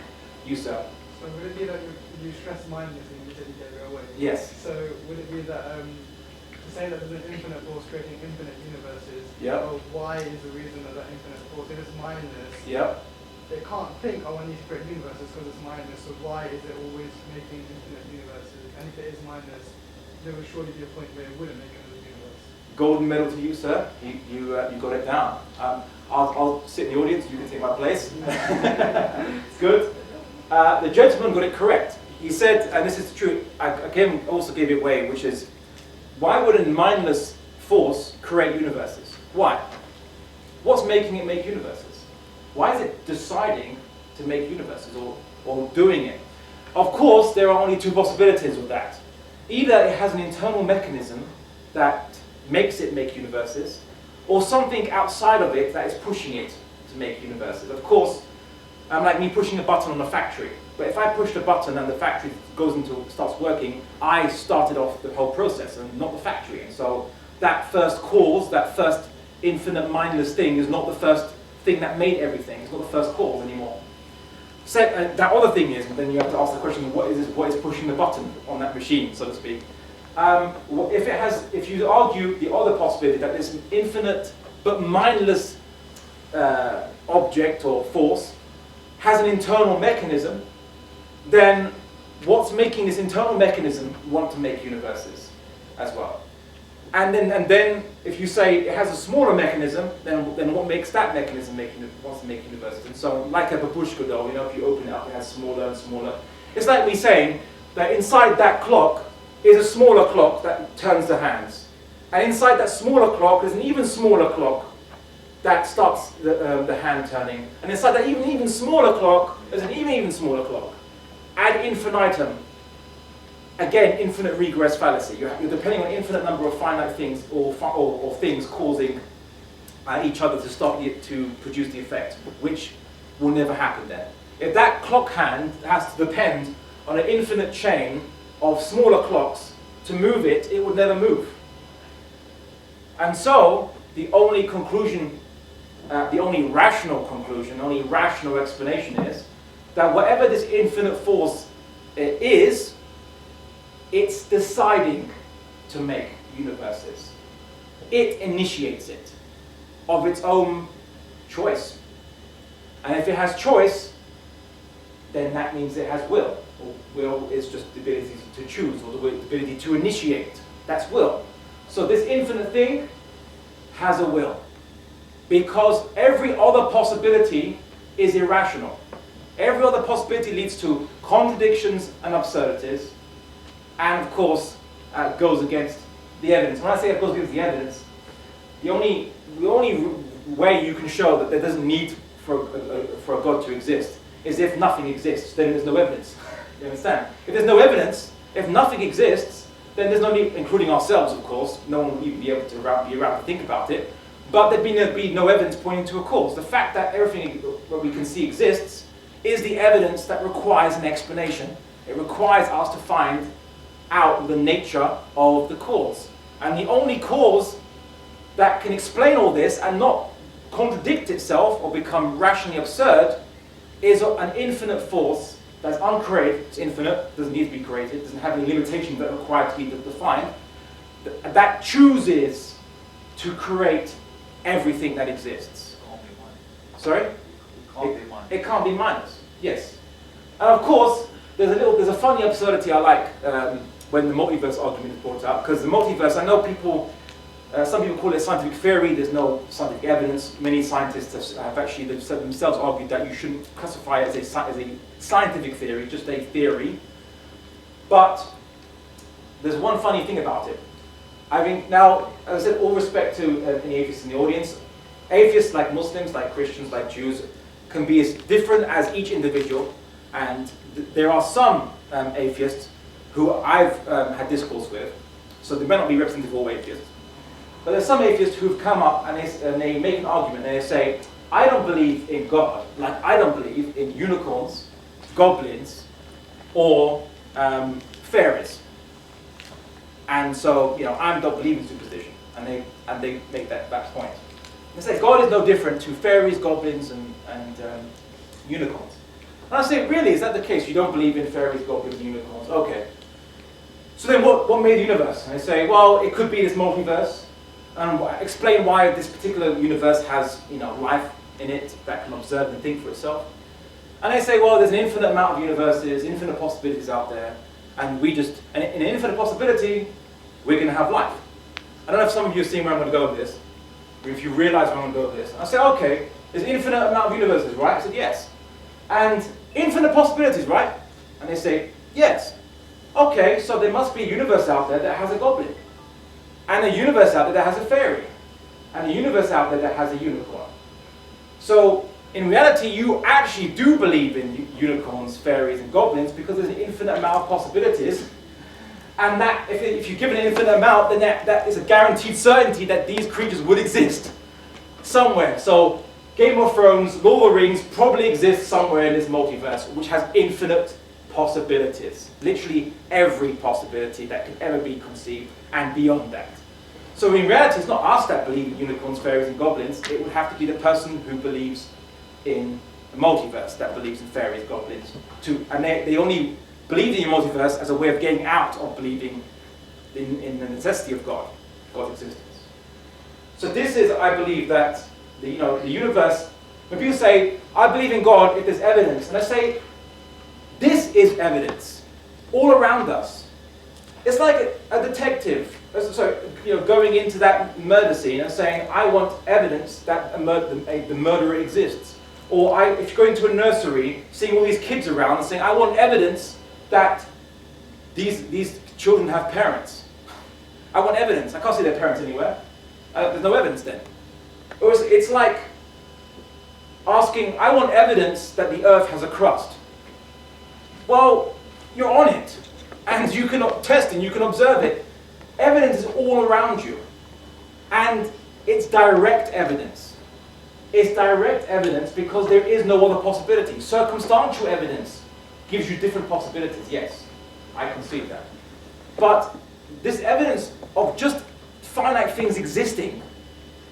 You, sir? So would it be that you stress mindless and you said you gave it away? Yes. So would it be that to say that there's an infinite force creating infinite universes, Yep. well, why is the reason that that infinite force, if it's mindless, Yep. it can't think, oh, I need to create universes because it's mindless, so why is it always making infinite universes? And if it is mindless, there would surely be a point where it wouldn't make another universe. Golden medal to you, sir. You got it down. I'll sit in the audience. You can take my place. Good. The gentleman got it correct. He said, and this is true, I again also gave it away, which is, why would a mindless force create universes? Why? What's making it make universes? Why is it deciding to make universes or doing it? Of course, there are only two possibilities with that. Either it has an internal mechanism that makes it make universes, or something outside of it that is pushing it to make universes. Of course, like me pushing a button on a factory. But if I pushed a button and the factory starts working, I started off the whole process and not the factory. And so that first cause, that first infinite mindless thing is not the first thing that made everything. It's not the first cause anymore. So, that other thing is, and then you have to ask the question, what is pushing the button on that machine, so to speak? If you argue the other possibility that this infinite but mindless object or force has an internal mechanism, then what's making this internal mechanism want to make universes as well? And then if you say it has a smaller mechanism, then what makes that mechanism wants to make universes? And so, like a babushka doll, if you open it up, it has smaller and smaller. It's like me saying that inside that clock is a smaller clock that turns the hands. And inside that smaller clock is an even smaller clock that starts the hand turning. And inside that even smaller clock is an even smaller clock. Ad infinitum. Again, infinite regress fallacy. You're depending on infinite number of finite things or things causing each other to produce the effect, which will never happen then. If that clock hand has to depend on an infinite chain of smaller clocks to move it, it would never move. And so, the only conclusion, the only rational conclusion, the only rational explanation is that whatever this infinite force is, it's deciding to make universes. It initiates it of its own choice. And if it has choice, then that means it has will. Or will is just the ability to choose, or the ability to initiate. That's will. So this infinite thing has a will. Because every other possibility is irrational. Every other possibility leads to contradictions and absurdities. And of course, goes against the evidence. When I say it goes against the evidence, the only way you can show that there doesn't need for a God to exist is if nothing exists, then there's no evidence. You understand? If there's no evidence, if nothing exists, then there's no need, including ourselves, of course. No one will even be able to be around to think about it. But there'd be no evidence pointing to a cause. The fact that everything that we can see exists is the evidence that requires an explanation. It requires us to find out the nature of the cause. And the only cause that can explain all this and not contradict itself or become rationally absurd is an infinite force that's uncreated. It's infinite, doesn't need to be created, doesn't have any limitations that are required to be defined, that chooses to create everything that exists. Can't be minus. Sorry? Can't be minus. It can't be minus, yes. And of course, there's a funny absurdity I like when the multiverse argument is brought up, because the multiverse, I know people, some people call it scientific theory. There's no scientific evidence. Many scientists have actually themselves argued that you shouldn't classify it as a scientific theory, just a theory. But there's one funny thing about it. I think now, as I said, all respect to any atheists in the audience, atheists like Muslims, like Christians, like Jews, can be as different as each individual. And there are some atheists who I've had discourse with, so they may not be representative of all atheists. But there's some atheists who've come up and they make an argument and they say, I don't believe in God, like I don't believe in unicorns, goblins, or fairies. And so, I don't believe in superstition. And they make that point. They say God is no different to fairies, goblins, and unicorns. And I say, really, is that the case? You don't believe in fairies, goblins, and unicorns? Okay. So then what made the universe? And they say, well, it could be this multiverse. And explain why this particular universe has, life in it that can observe and think for itself. And they say, well, there's an infinite amount of universes, infinite possibilities out there, and in an infinite possibility, we're going to have life. I don't know if some of you have seen where I'm going to go with this, or if you realize where I'm going to go with this. I say, okay, there's an infinite amount of universes, right? I said, yes. And infinite possibilities, right? And they say, yes. Okay, so there must be a universe out there that has a goblin. And a universe out there that has a fairy. And a universe out there that has a unicorn. So, in reality, you actually do believe in unicorns, fairies, and goblins because there's an infinite amount of possibilities. And that, if you're given an infinite amount, then that is a guaranteed certainty that these creatures would exist somewhere. So, Game of Thrones, Lord of the Rings probably exists somewhere in this multiverse, which has infinite possibilities. Literally every possibility that could ever be conceived, and beyond that. So in reality, it's not us that believe in unicorns, fairies, and goblins. It would have to be the person who believes in the multiverse, that believes in fairies, goblins, and they only believe in the multiverse as a way of getting out of believing in the necessity of God, God's existence. So this is, I believe, that the universe. When people say, "I believe in God," if there's evidence, and I say, this is evidence all around us. It's like a detective, going into that murder scene and saying, "I want evidence that the murderer exists." Or if you go into a nursery, seeing all these kids around and saying, "I want evidence that these children have parents." I want evidence. I can't see their parents anywhere. There's no evidence then. Or it's like asking, "I want evidence that the earth has a crust." Well, you're on it, and you can test and you can observe it. Evidence is all around you, and it's direct evidence. It's direct evidence because there is no other possibility. Circumstantial evidence gives you different possibilities, yes, I concede that. But this evidence of just finite things existing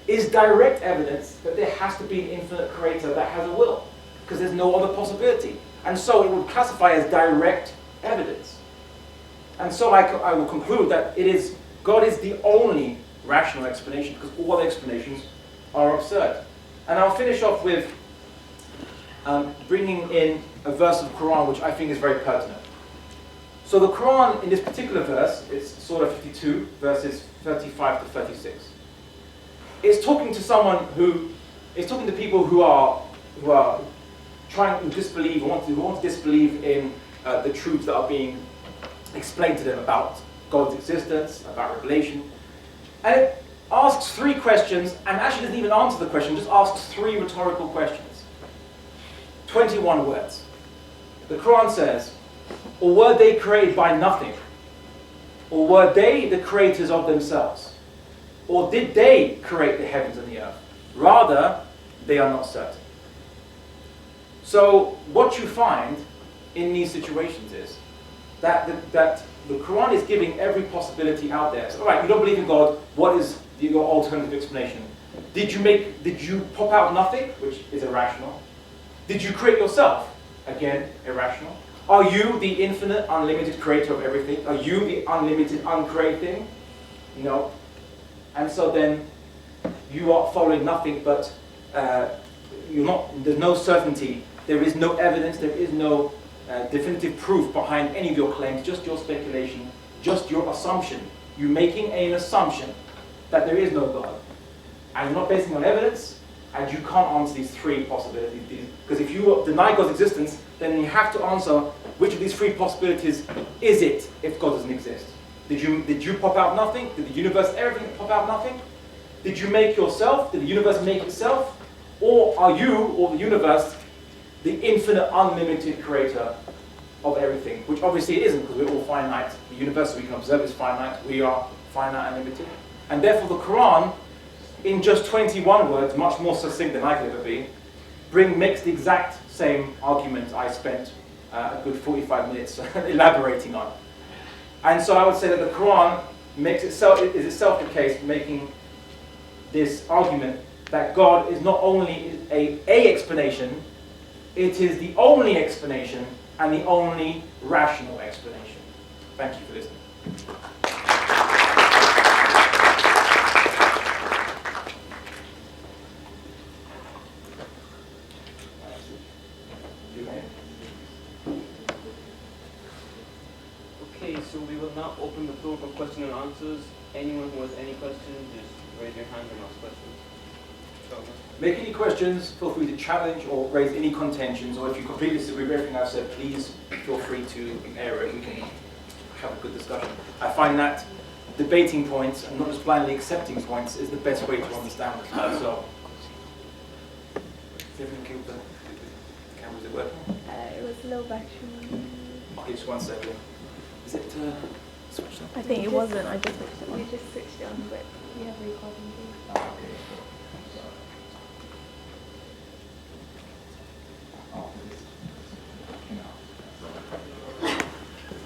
is direct evidence that there has to be an infinite creator that has a will, because there's no other possibility. And so it would classify as direct evidence. And so I will conclude that God is the only rational explanation, because all other explanations are absurd. And I'll finish off with bringing in a verse of the Quran which I think is very pertinent. So the Quran, in this particular verse, it's Surah 52, verses 35 to 36. It's talking to someone it's talking to people who are trying to disbelieve, who want to disbelieve in the truths that are being explained to them about God's existence, about revelation. And it asks three questions, and actually doesn't even answer the question, just asks three rhetorical questions. 21 words. The Quran says, or were they created by nothing? Or were they the creators of themselves? Or did they create the heavens and the earth? Rather, they are not certain. So what you find in these situations is that the Quran is giving every possibility out there. So, all right, you don't believe in God. What is your alternative explanation? Did you pop out of nothing, which is irrational? Did you create yourself? Again, irrational. Are you the infinite, unlimited creator of everything? Are you the unlimited, uncreated thing? No. And so then you are following nothing but there's no certainty, there is no evidence, there is no definitive proof behind any of your claims, just your speculation, just your assumption. You're making an assumption that there is no God. And you're not basing on evidence, and you can't answer these three possibilities. Because if you deny God's existence, then you have to answer which of these three possibilities is it if God doesn't exist. Did you pop out nothing? Did the universe, everything pop out nothing? Did you make yourself? Did the universe make itself? Or are you, or the universe, the infinite, unlimited creator of everything? Which obviously it isn't, because we're all finite. The universe we can observe is finite. We are finite and limited. And therefore the Quran, in just 21 words, much more succinct than I could ever be, makes the exact same argument I spent a good 45 minutes elaborating on. And so I would say that the Quran is itself the case, making this argument that God is not only a explanation, it is the only explanation and the only rational explanation. Thank you for listening. Okay, so we will now open the floor for question and answers. Anyone who has any questions, just raise your hand and ask questions. Make any questions, feel free to challenge or raise any contentions, or if you completely disagree with everything I've said, please feel free to air it. We can have a good discussion. I find that debating points and not just blindly accepting points is the best way to understand this. So, is everything okay with the camera? Is it working? It was low battery. Okay, just 1 second. Is it switched on? I think it wasn't. I just switched it on. We just switched it on, but we have a recording thing. Oh, okay.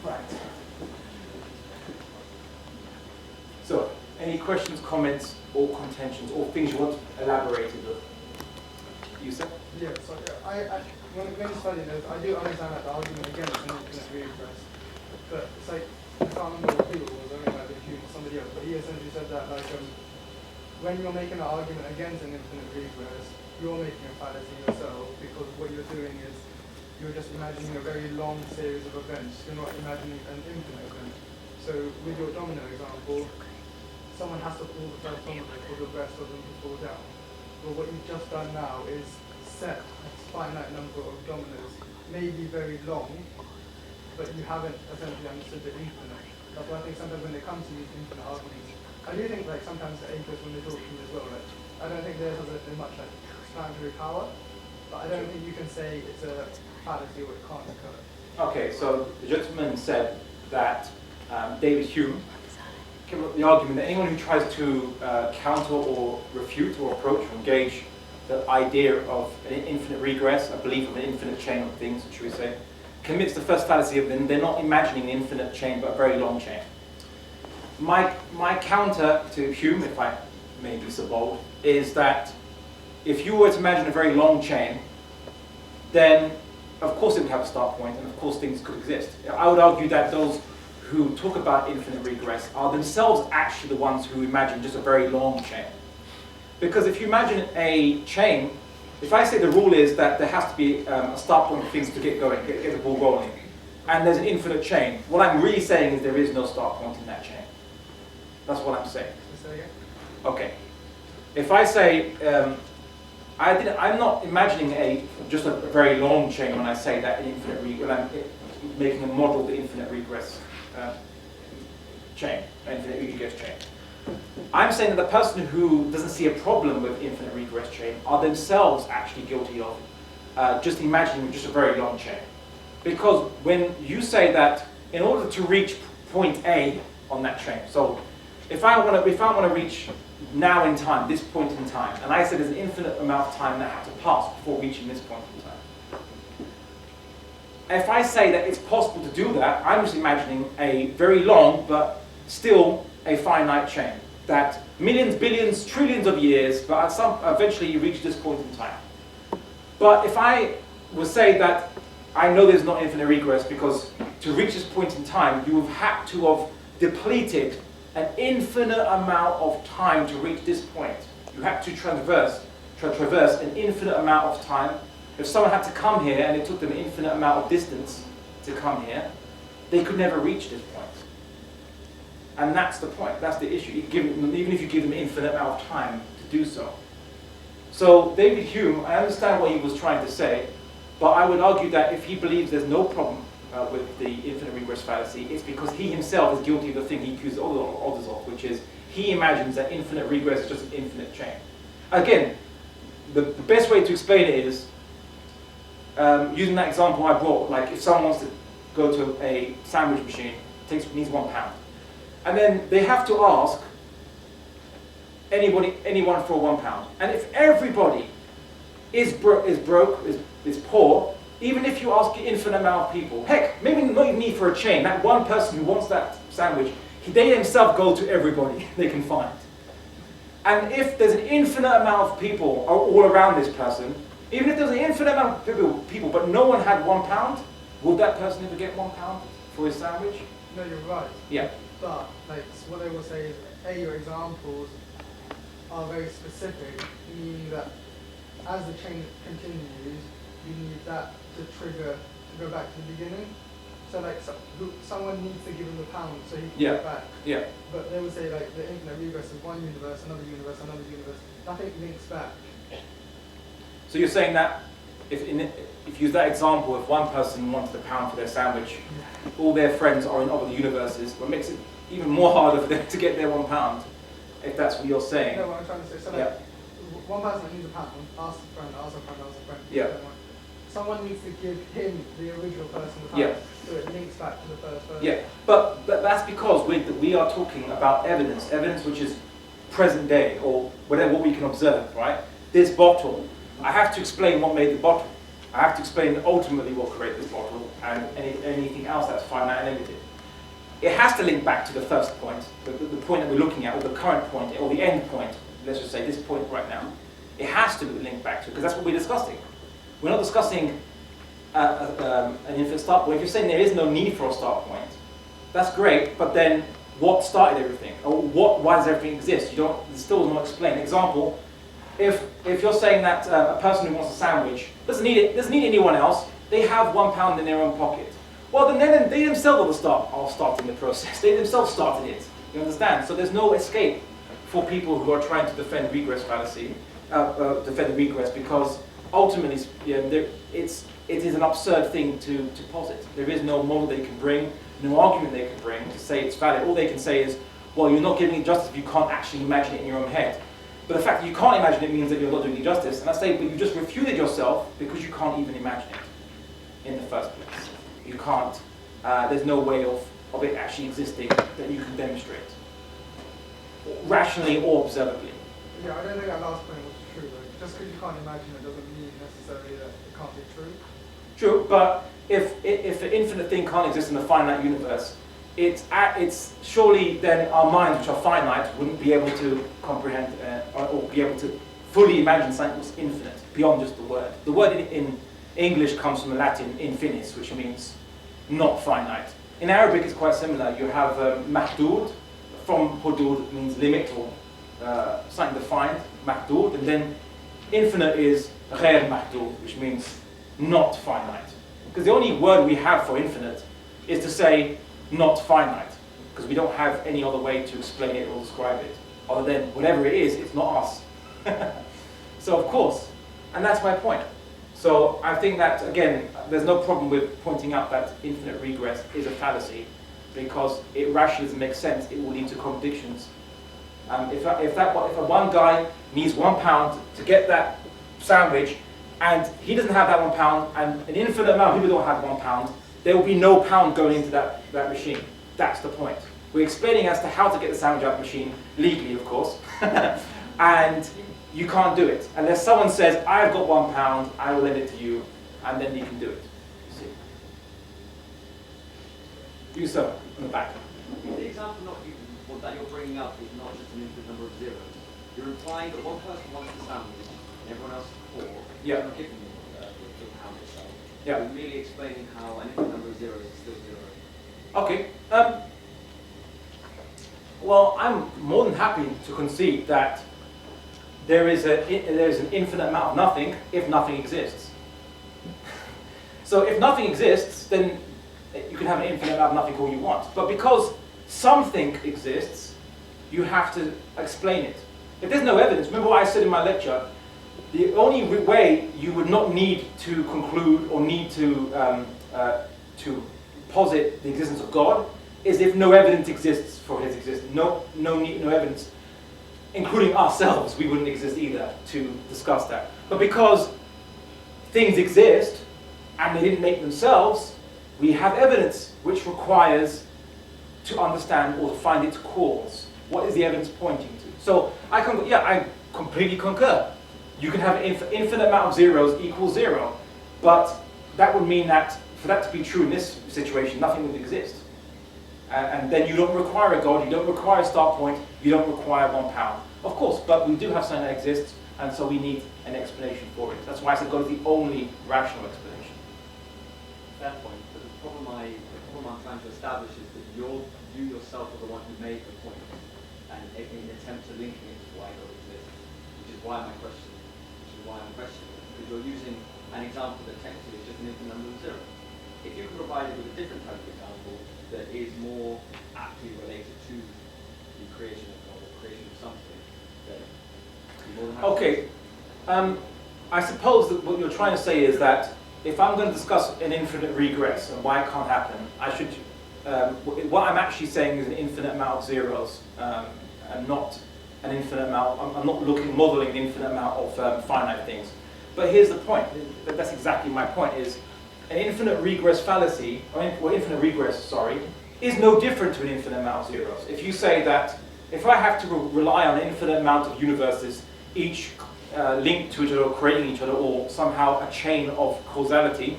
Right. So, any questions, comments, or contentions, or things you want elaborated with? You said? Yeah, so when you study this, I do understand that the argument against an infinite regress. But it's like, I can't remember what people was, I think it might have been Hume or somebody else, but he essentially said that when you're making an argument against an infinite regress, you're making a fallacy yourself, because what you're doing is you're just imagining a very long series of events. You're not imagining an infinite event. So with your domino example, someone has to pull the first domino for the rest of them to fall down. But what you've just done now is set a finite number of dominoes, maybe very long, but you haven't essentially understood the infinite. That's why I think sometimes when it comes to these infinite arguments, I do think like sometimes the atheists when they talk to me as well, like I don't think theirs has as much like explanatory power, but I don't think you can say it's a fallacy or it can't occur. Okay, so the gentleman said that David Hume came up with the argument that anyone who tries to counter or refute or approach or engage the idea of an infinite regress, a belief of an infinite chain of things, should we say, commits the first fallacy of them. They're not imagining an infinite chain, but a very long chain. My counter to Hume, if I may be so bold, is that if you were to imagine a very long chain, then of course it would have a start point, and of course things could exist. I would argue that those who talk about infinite regress are themselves actually the ones who imagine just a very long chain. Because if you imagine a chain, if I say the rule is that there has to be a start point for things to get going, get the ball rolling, and there's an infinite chain, what I'm really saying is there is no start point in that chain. That's what I'm saying. Okay. If I say, I'm not imagining just a very long chain when I say that when I'm making a model of the infinite regress chain, infinite regress chain. I'm saying that the person who doesn't see a problem with infinite regress chain are themselves actually guilty of just imagining just a very long chain. Because when you say that in order to reach point A on that chain, so if I want to reach now in time, this point in time, and I said there's an infinite amount of time that I have to pass before reaching this point in time. If I say that it's possible to do that, I'm just imagining a very long but still a finite chain. That millions, billions, trillions of years, but eventually you reach this point in time. But if I would say that I know there's not infinite regress because to reach this point in time, you have had to have depleted an infinite amount of time to reach this point. You had to traverse an infinite amount of time. If someone had to come here and it took them an infinite amount of distance to come here, they could never reach this point. And that's the point, that's the issue, even if you give them an infinite amount of time to do so. So David Hume, I understand what he was trying to say, but I would argue that if he believes there's no problem with the infinite regress fallacy, it's because he himself is guilty of the thing he accuses others of, which is he imagines that infinite regress is just an infinite chain. Again, the best way to explain it is, using that example I brought, like if someone wants to go to a sandwich machine, needs £1. And then they have to ask anyone for £1. And if everybody is poor, even if you ask an infinite amount of people, heck, maybe not even need for a chain, that one person who wants that sandwich, they themselves go to everybody they can find. And if there's an infinite amount of people all around this person, even if there's an infinite amount of people but no one had £1, would that person ever get £1 for his sandwich? No, you're right. Yeah. But like what they will say is, your examples are very specific, meaning that as the chain continues, you need that to trigger to go back to the beginning. So like someone needs to give him the pound so he can get back. Yeah. But they would say like the infinite regress is one universe, another universe, another universe. Nothing links back. So you're saying that if you use that example, if one person wanted a pound for their sandwich, all their friends are in other universes, what makes it even more harder for them to get their £1, if that's what you're saying. No, what I'm trying to say. So like, one person that needs a pound, ask a friend, ask a friend, ask a friend. Yeah. Someone needs to give him, the original person, the pound, so it links back to the first person. Yeah, but that's because we are talking about evidence which is present day, or whatever, what we can observe, right? This bottle, I have to explain what made the bottle. I have to explain ultimately what created this bottle, and anything else that's finite and limited. It has to link back to the first point, the point that we're looking at, or the current point, or the end point, let's just say this point right now. It has to link back to, because that's what we're discussing. We're not discussing an infinite start point. If you're saying there is no need for a start point, that's great, but then what started everything? Or why does everything exist? It's still not explained. Example, if you're saying that a person who wants a sandwich doesn't need anyone else, they have £1 in their own pocket. Well, then they themselves are starting the process. They themselves started it. You understand? So there's no escape for people who are trying to defend regress fallacy, defend regress, because ultimately it is an absurd thing to posit. There is no model they can bring, no argument they can bring to say it's valid. All they can say is, well, you're not giving it justice if you can't actually imagine it in your own head. But the fact that you can't imagine it means that you're not doing it justice. And I say, but you just refuted yourself because you can't even imagine it in the first place. You can't, there's no way of it actually existing that you can demonstrate, rationally or observably. Yeah, I don't think that last point was true. Like, just because you can't imagine it doesn't mean necessarily that it can't be true. True, but if an infinite thing can't exist in a finite universe, it's surely then our minds, which are finite, wouldn't be able to comprehend or be able to fully imagine something that's infinite, beyond just the word. The word in English comes from the Latin infinis, which means not finite. In Arabic it's quite similar. You have mahdud, from hudud means limit or something defined, mahdud, and then infinite is ghair mahdud, which means not finite. Because the only word we have for infinite is to say not finite, because we don't have any other way to explain it or describe it, other than whatever it is, it's not us. So of course, and that's my point. So I think that, again, there's no problem with pointing out that infinite regress is a fallacy, because it rationally doesn't make sense. It will lead to contradictions. If one guy needs £1 to get that sandwich, and he doesn't have that £1, and an infinite amount of people don't have £1, there will be no pound going into that machine. That's the point. We're explaining as to how to get the sandwich out of the machine, legally of course, and you can't do it. Unless someone says, I've got £1, I will lend it to you, and then you can do it. You see. You sir, on the back. The example that you're bringing up is not just an infinite number of zeros. You're implying that one person wants the sandwich and everyone else is poor. Yeah. You're not giving them the pound itself. Yeah. You're merely explaining how an infinite number of zeros is still zero. Okay. Well, I'm more than happy to concede that there's an infinite amount of nothing if nothing exists. So if nothing exists, then you can have an infinite amount of nothing all you want. But because something exists, you have to explain it. If there's no evidence, remember what I said in my lecture, the only way you would not need to conclude or need to posit the existence of God is if no evidence exists for his existence. No evidence, including ourselves, we wouldn't exist either to discuss that. But because things exist and they didn't make themselves, we have evidence which requires to understand or to find its cause. What is the evidence pointing to? So I completely concur. You can have an infinite amount of zeros equals 0, but that would mean that for that to be true in this situation, nothing would exist. And then you don't require a God, you don't require a start point, you don't require £1. Of course, but we do have something that exists, and so we need an explanation for it. That's why I said God is the only rational explanation. Fair point, but the problem I'm trying to establish is that you yourself are the one who made the point, and in an attempt to link it to why God exists, which is why I'm questioning it, because you're using an example that technically is just an infinite number of zeros. If you can provide it with a different type of example that is more aptly related to the creation of God, or creation of something, then you're more than happy. Okay, I suppose that what you're trying to say is that if I'm going to discuss an infinite regress and why it can't happen, I should. What I'm actually saying is an infinite amount of zeros, and not an infinite amount. I'm not modeling an infinite amount of finite things. But here's the point. That's exactly my point. Is an infinite regress fallacy, infinite regress, sorry, is no different to an infinite amount of zeros. If you say that if I have to rely on an infinite amount of universes, each linked to each other, or creating each other, or somehow a chain of causality,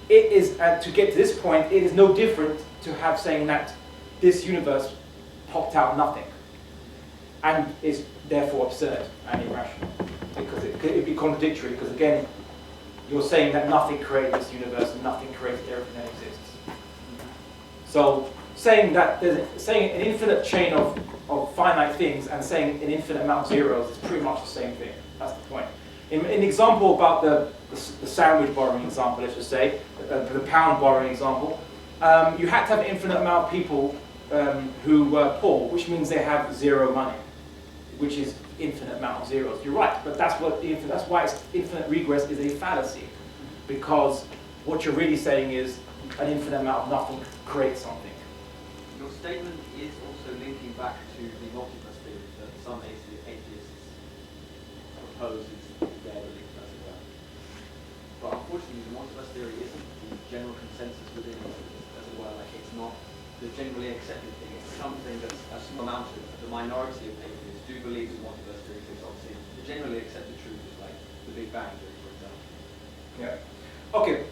it is to get to this point. It is no different to have saying that this universe popped out nothing, and is therefore absurd and irrational, because it would be contradictory. Because again, you're saying that nothing created this universe and nothing created everything that exists. So saying that saying an infinite chain of finite things and saying an infinite amount of zeros is pretty much the same thing. That's the point. In example about the sandwich borrowing example, let's just say, the pound borrowing example, you had to have an infinite amount of people who were poor, which means they have zero money, which is infinite amount of zeros. You're right, but that's why infinite regress is a fallacy, because what you're really saying is an infinite amount of nothing creates something. Your statement is also linking back to the multiverse theory that some atheists propose is their belief, as it were. But unfortunately, the multiverse theory isn't the general consensus within it, as it were. Like, it's not the generally accepted thing. It's something that's a small amount of the minority of atheists do believe in multiverse theory. Because obviously, the generally accepted truth is like the Big Bang theory, for example. Yeah. Okay.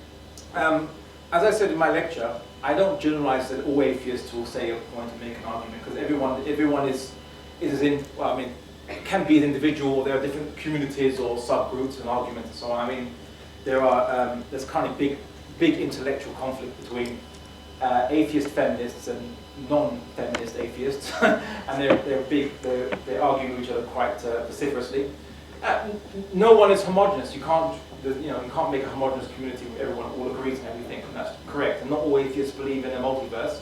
As I said in my lecture, I don't generalize that all atheists will say a point and make an argument, because everyone is as in. Well, I mean, it can be an individual. There are different communities or subgroups and arguments and so on. I mean, there's kind of big intellectual conflict between atheist feminists and non-feminist atheists, and they argue with each other quite vociferously. No one is homogenous. You can't make a homogenous community where everyone all agrees on everything, and that's correct. And not all atheists believe in a multiverse.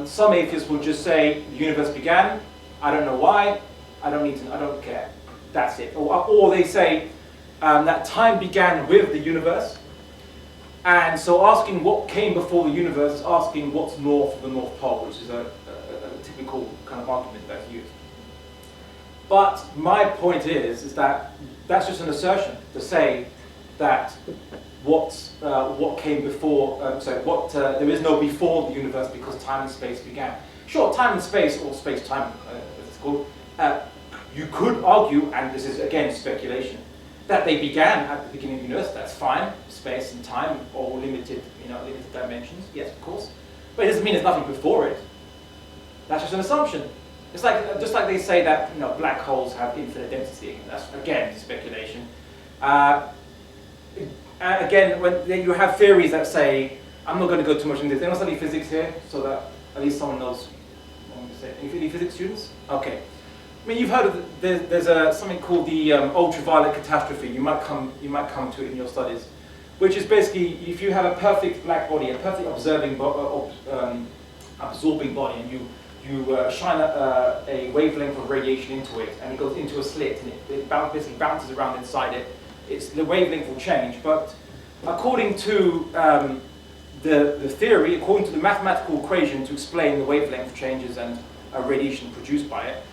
Some atheists will just say the universe began. I don't know why. I don't care. That's it. Or they say that time began with the universe. And so asking what came before the universe is asking what's north of the North Pole, which is a typical kind of argument that's used. But my point is that that's just an assertion to say that what came before, there is no before the universe because time and space began. Sure, time and space, or space-time as it's called, you could argue, and this is again speculation, that they began at the beginning of the universe. That's fine. Space and time, all limited, limited dimensions. Yes, of course. But it doesn't mean there's nothing before it. That's just an assumption. It's like just like they say that black holes have infinite density. That's again speculation. Again, when you have theories that say, I'm not going to go too much into this. They don't study physics here, so that at least someone knows what I'm going to say. Any physics students? Okay. I mean, you've heard of there's something called the ultraviolet catastrophe. You might come to it in your studies, which is basically if you have a perfect black body, a perfect absorbing body, and you shine a wavelength of radiation into it, and it goes into a slit, and it basically bounces around inside it. The wavelength will change, but according to the theory, according to the mathematical equation to explain the wavelength changes and radiation produced by it,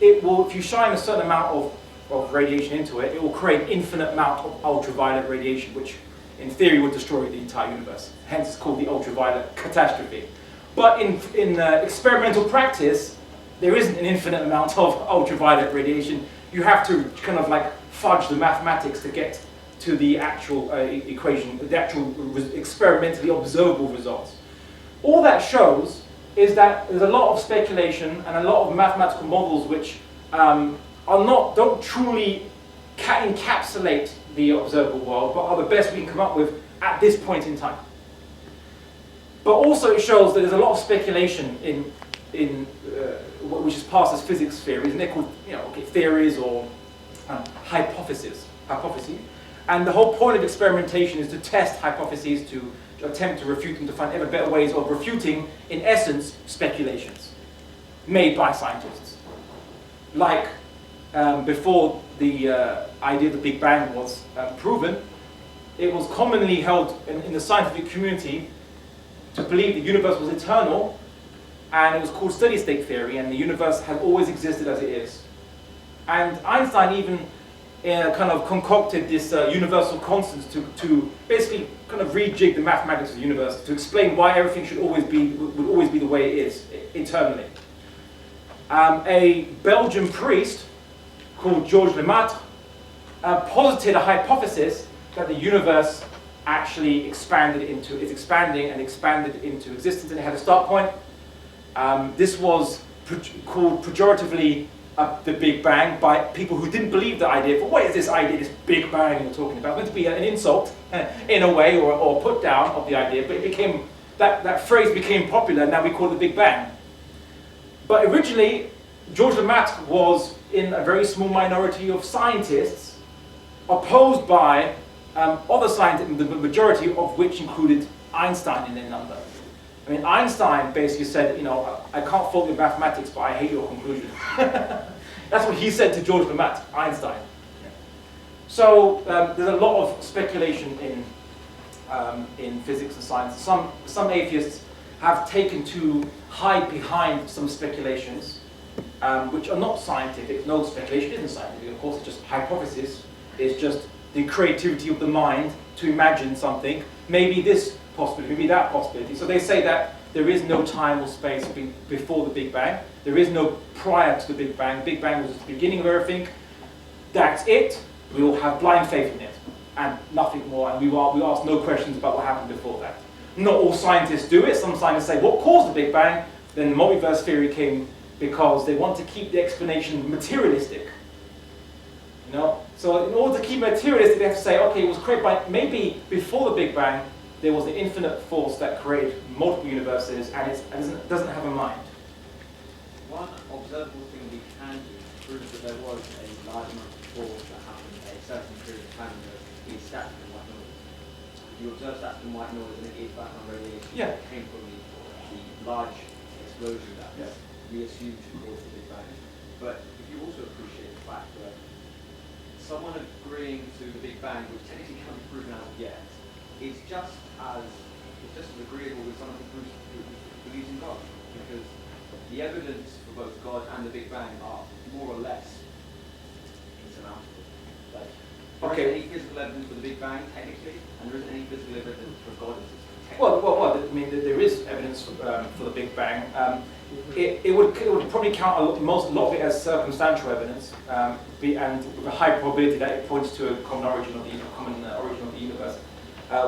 if you shine a certain amount of radiation into it, it will create infinite amount of ultraviolet radiation, which in theory would destroy the entire universe. Hence it's called the ultraviolet catastrophe. But in experimental practice, there isn't an infinite amount of ultraviolet radiation. You have to kind of like fudge the mathematics to get to the actual equation, the actual experimentally observable results. All that shows is that there's a lot of speculation and a lot of mathematical models which don't truly encapsulate the observable world, but are the best we can come up with at this point in time. But also it shows that there's a lot of speculation in which is passed as physics theories, and they're called theories or hypotheses. And the whole point of experimentation is to test hypotheses, to attempt to refute them, to find ever better ways of refuting, in essence, speculations made by scientists. Like before the idea of the Big Bang was proven, it was commonly held in the scientific community to believe the universe was eternal, and it was called steady state theory, and the universe had always existed as it is. And Einstein even kind of concocted this universal constant to basically kind of rejig the mathematics of the universe to explain why everything would always be the way it is eternally. A Belgian priest called Georges Lemaitre posited a hypothesis that the universe actually is expanding and expanded into existence, and it had a start point. This was called pejoratively the Big Bang by people who didn't believe the idea. But what is this idea, this Big Bang you're talking about? Meant to be an insult in a way, or put down of the idea, but it became that phrase became popular, and now we call it the Big Bang. But originally, Georges Lemaitre was in a very small minority of scientists, opposed by other scientists, the majority of which included Einstein in their number. I mean, Einstein basically said, I can't fault your mathematics, but I hate your conclusion. That's what he said to Georges Lemaitre, Einstein. So there's a lot of speculation in physics and science. Some atheists have taken to hide behind some speculations, which are not scientific. No, speculation isn't scientific. Of course, it's just hypothesis. It's just the creativity of the mind to imagine something. Maybe this possibility, maybe that possibility. So they say that there is no time or space before the Big Bang. There is no prior to the Big Bang. Big Bang was just the beginning of everything. That's it. We all have blind faith in it, and nothing more. And we ask no questions about what happened before that. Not all scientists do it. Some scientists say, what caused the Big Bang? Then the multiverse theory came because they want to keep the explanation materialistic. So in order to keep materialistic, they have to say, okay, it was created by, maybe before the Big Bang, there was an infinite force that created multiple universes, and it doesn't have a mind. One observable thing we can do to prove that there was a large amount of force that happened at a certain period of time is static and white noise. If you observe static and white noise and it is background radiation that came from the large explosion that we assume to cause the Big Bang. But if you also appreciate the fact that someone agreeing to the Big Bang, which technically can't be proven out yet, it's just as agreeable with someone who believes in God, because the evidence for both God and the Big Bang are more or less insurmountable. There Okay. isn't any physical evidence for the Big Bang, technically, and there isn't any physical evidence for God existence. Well, I mean, there is evidence for the Big Bang. It would probably count a lot of it as circumstantial evidence, and with a high probability that it points to a common origin of the universe,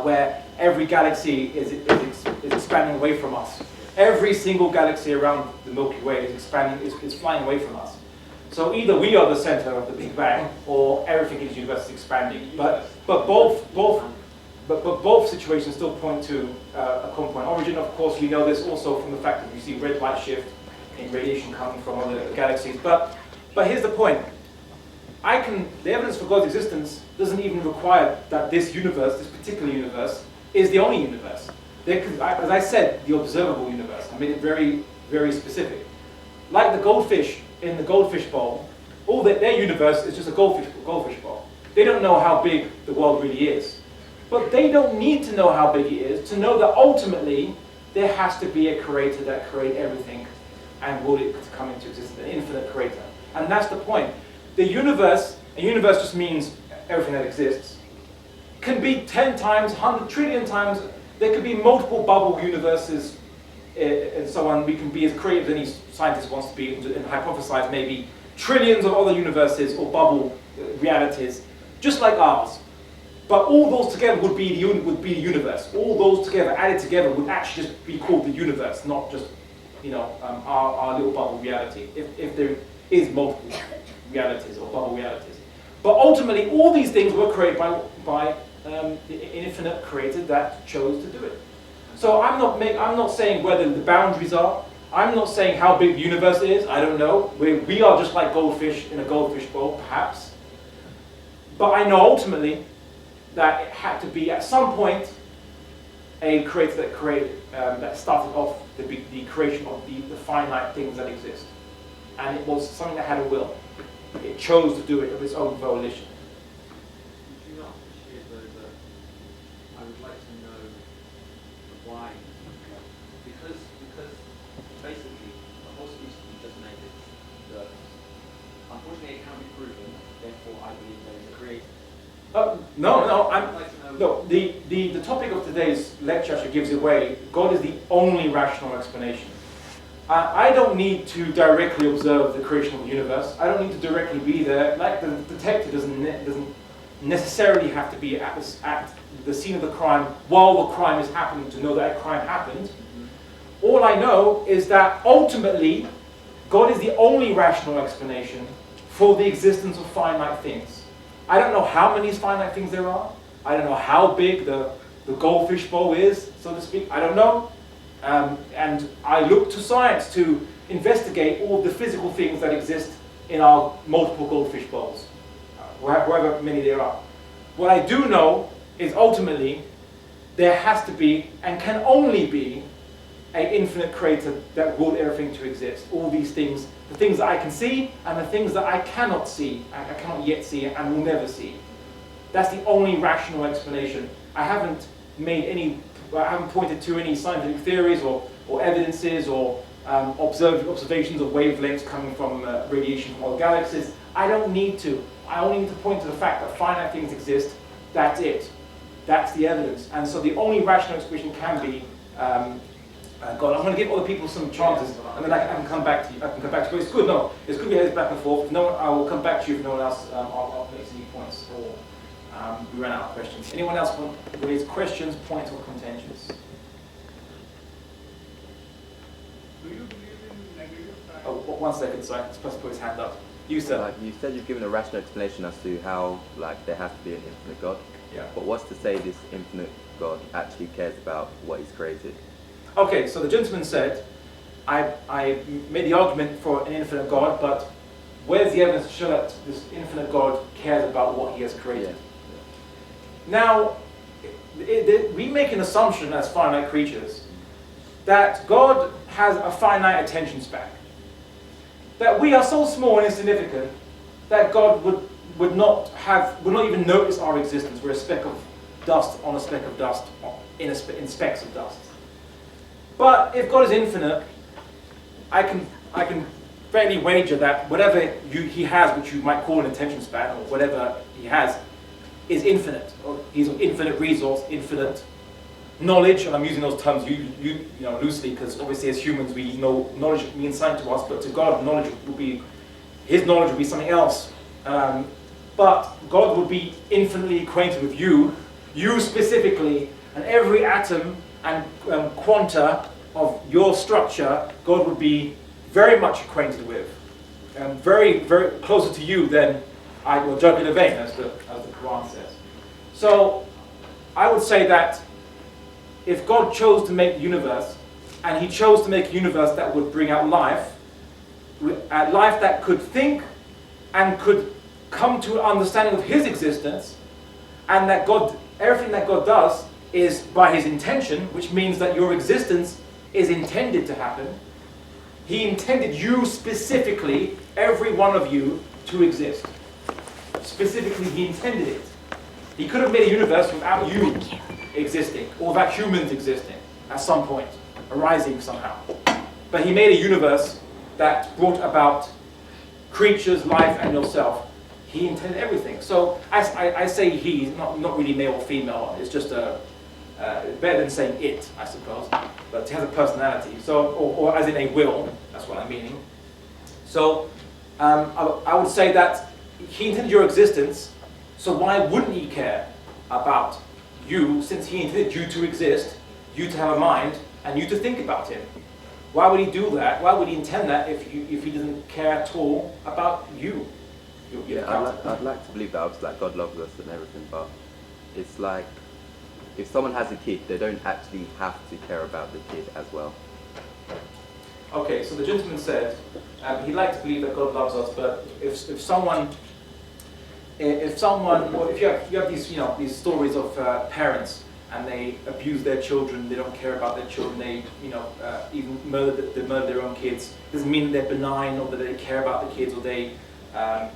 where every galaxy is expanding away from us. Every single galaxy around the Milky Way is expanding, is flying away from us. So either we are the center of the Big Bang, or everything in the universe is expanding. But both situations still point to a common point origin. Of course, we know this also from the fact that we see red light shift in radiation coming from other galaxies. But here's the point. The evidence for God's existence doesn't even require that this universe, this particular universe, is the only universe. As I said, the observable universe. I made it very, very specific. Like the goldfish in the goldfish bowl, their universe is just a goldfish bowl. They don't know how big the world really is. But they don't need to know how big it is to know that ultimately there has to be a creator that created everything and will it come into existence, an infinite creator. And that's the point. A universe just means everything that exists, can be 10 times, 100 trillion times. There could be multiple bubble universes and so on. We can be as creative as any scientist wants to be and hypothesize maybe trillions of other universes or bubble realities, just like ours. But all those together would be the universe. All those together, added together, would actually just be called the universe, not just our little bubble reality. If there is multiple realities or bubble realities. But ultimately, all these things were created by the infinite creator that chose to do it. So I'm not saying whether the boundaries are. I'm not saying how big the universe is. I don't know. We are just like goldfish in a goldfish bowl, perhaps. But I know ultimately that it had to be at some point a creator that started off the creation of the finite things that exist, and it was something that had a will. It chose to do it of its own volition. Would you not appreciate though that I would like to know why? Because basically the whole speech that you just made is that unfortunately it can't be proven. Therefore, I believe there is a creator. The topic of today's lecture actually gives away. God is the only rational explanation. I don't need to directly observe the creation of the universe. I don't need to directly be there. Like the detective doesn't necessarily have to be at the scene of the crime while the crime is happening to know that a crime happened. All I know is that ultimately, God is the only rational explanation for the existence of finite things. I don't know how many finite things there are. I don't know how big the goldfish bowl is, so to speak. I don't know. And I look to science to investigate all the physical things that exist in our multiple goldfish bowls, however many there are. What I do know is ultimately there has to be and can only be an infinite creator that willed everything to exist. All these things, the things that I can see and the things that I cannot see, I cannot yet see and will never see. That's the only rational explanation. I haven't pointed to any scientific theories or evidences or observations of wavelengths coming from radiation from other galaxies. I don't need to. I only need to point to the fact that finite things exist. That's it. That's the evidence. And so the only rational explanation can be God. I'm going to give other people some chances, and then I can come back to you. But it's good. No, it's good we have this back and forth. If no one, I will come back to you if no one else makes any points or we ran out of questions. Anyone else want to raise questions, points, or contentions? Do you believe in negative time? Oh, 1 second. So I'm supposed to put his hand up. You said. You said you've given a rational explanation as to how there has to be an infinite God. Yeah. But what's to say this infinite God actually cares about what He's created? Okay, so the gentleman said, I made the argument for an infinite God, but where's the evidence to show that this infinite God cares about what He has created? Yeah. Now, we make an assumption as finite creatures that God has a finite attention span. That we are so small and insignificant that God would not even notice our existence. We're a speck of dust on a speck of dust in specks of dust. But if God is infinite, I can fairly wager that whatever He has, which you might call an attention span, or whatever He has, is infinite. Or he's of infinite resource, infinite knowledge, and I'm using those terms you know, loosely, because obviously as humans we know knowledge means something to us, but to God knowledge would be, his knowledge would be something else. But God would be infinitely acquainted with you specifically, and every atom and quanta of your structure, God would be very much acquainted with, and very, very closer to you than I will judge in a vein, as the Quran says. So I would say that if God chose to make the universe, and he chose to make a universe that would bring out life, a life that could think and could come to an understanding of his existence, and that God, everything that God does is by his intention, which means that your existence is intended to happen. He intended you specifically, every one of you, to exist. Specifically, he intended it. He could have made a universe without you existing, or without humans existing at some point, arising somehow. But he made a universe that brought about creatures, life, and yourself. He intended everything. So as I say he, not really male or female, it's just better than saying it, I suppose, but it has a personality. So, or as in a will, that's what I'm meaning. So I would say that he intended your existence, so why wouldn't he care about you, since he intended you to exist, you to have a mind, and you to think about him? Why would he do that? Why would he intend that if he doesn't care at all about you? I'd like to believe that obviously like God loves us and everything, but it's like if someone has a kid, they don't actually have to care about the kid as well. Okay, so the gentleman said he'd like to believe that God loves us, but if someone, well, if you have these, you know, these stories of parents and they abuse their children, they don't care about their children, they, you know, even murder their own kids, doesn't mean they're benign or that they care about the kids, or they are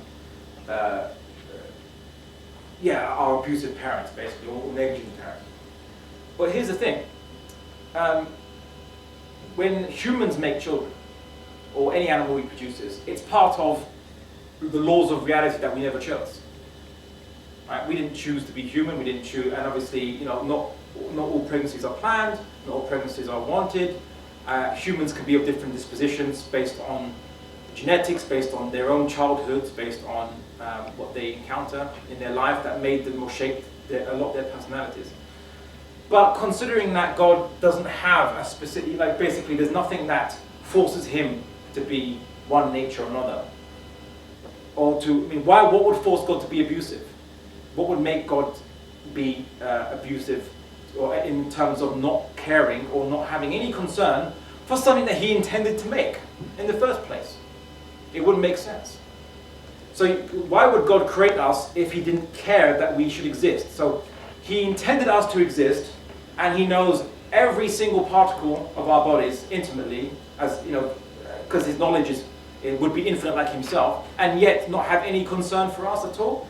abusive parents, basically, or negligent parents. But here's the thing. When humans make children, or any animal reproduces, it's part of the laws of reality that we never chose. Right? We didn't choose to be human, we didn't choose, and obviously, you know, not all pregnancies are planned, not all pregnancies are wanted. Humans can be of different dispositions based on genetics, based on their own childhoods, based on what they encounter in their life that made them or shaped a lot of their personalities. But considering that God doesn't have a specific, like basically there's nothing that forces him to be one nature or another. Or to, I mean, what would force God to be abusive? What would make God be abusive, or in terms of not caring or not having any concern for something that he intended to make in the first place? It wouldn't make sense. So why would God create us if he didn't care that we should exist? So he intended us to exist, and he knows every single particle of our bodies intimately, as you know, because his knowledge would be infinite like himself, and yet not have any concern for us at all.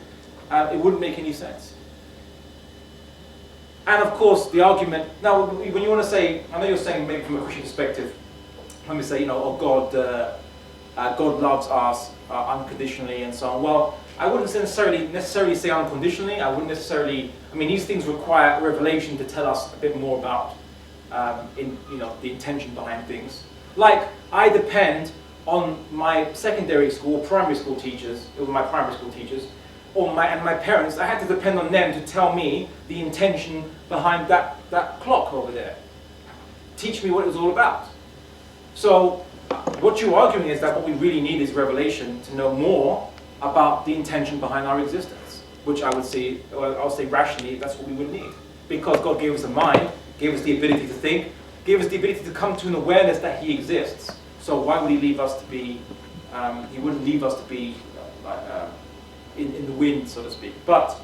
It wouldn't make any sense. And of course, the argument, now when you want to say, I know you're saying maybe from a Christian perspective, let me say, you know, oh God loves us unconditionally and so on. Well, I wouldn't necessarily say unconditionally. I wouldn't necessarily, I mean, these things require revelation to tell us a bit more about the intention behind things. Like, I depend on my secondary school, primary school teachers, or my primary school teachers, and my parents. I had to depend on them to tell me the intention behind that clock over there. Teach me what it was all about. So what you're arguing is that what we really need is revelation to know more about the intention behind our existence, which I would say, or I'll say rationally, that's what we would need. Because God gave us a mind, gave us the ability to think, gave us the ability to come to an awareness that he exists. So why would he leave us to be, he wouldn't leave us to be in the wind, so to speak. But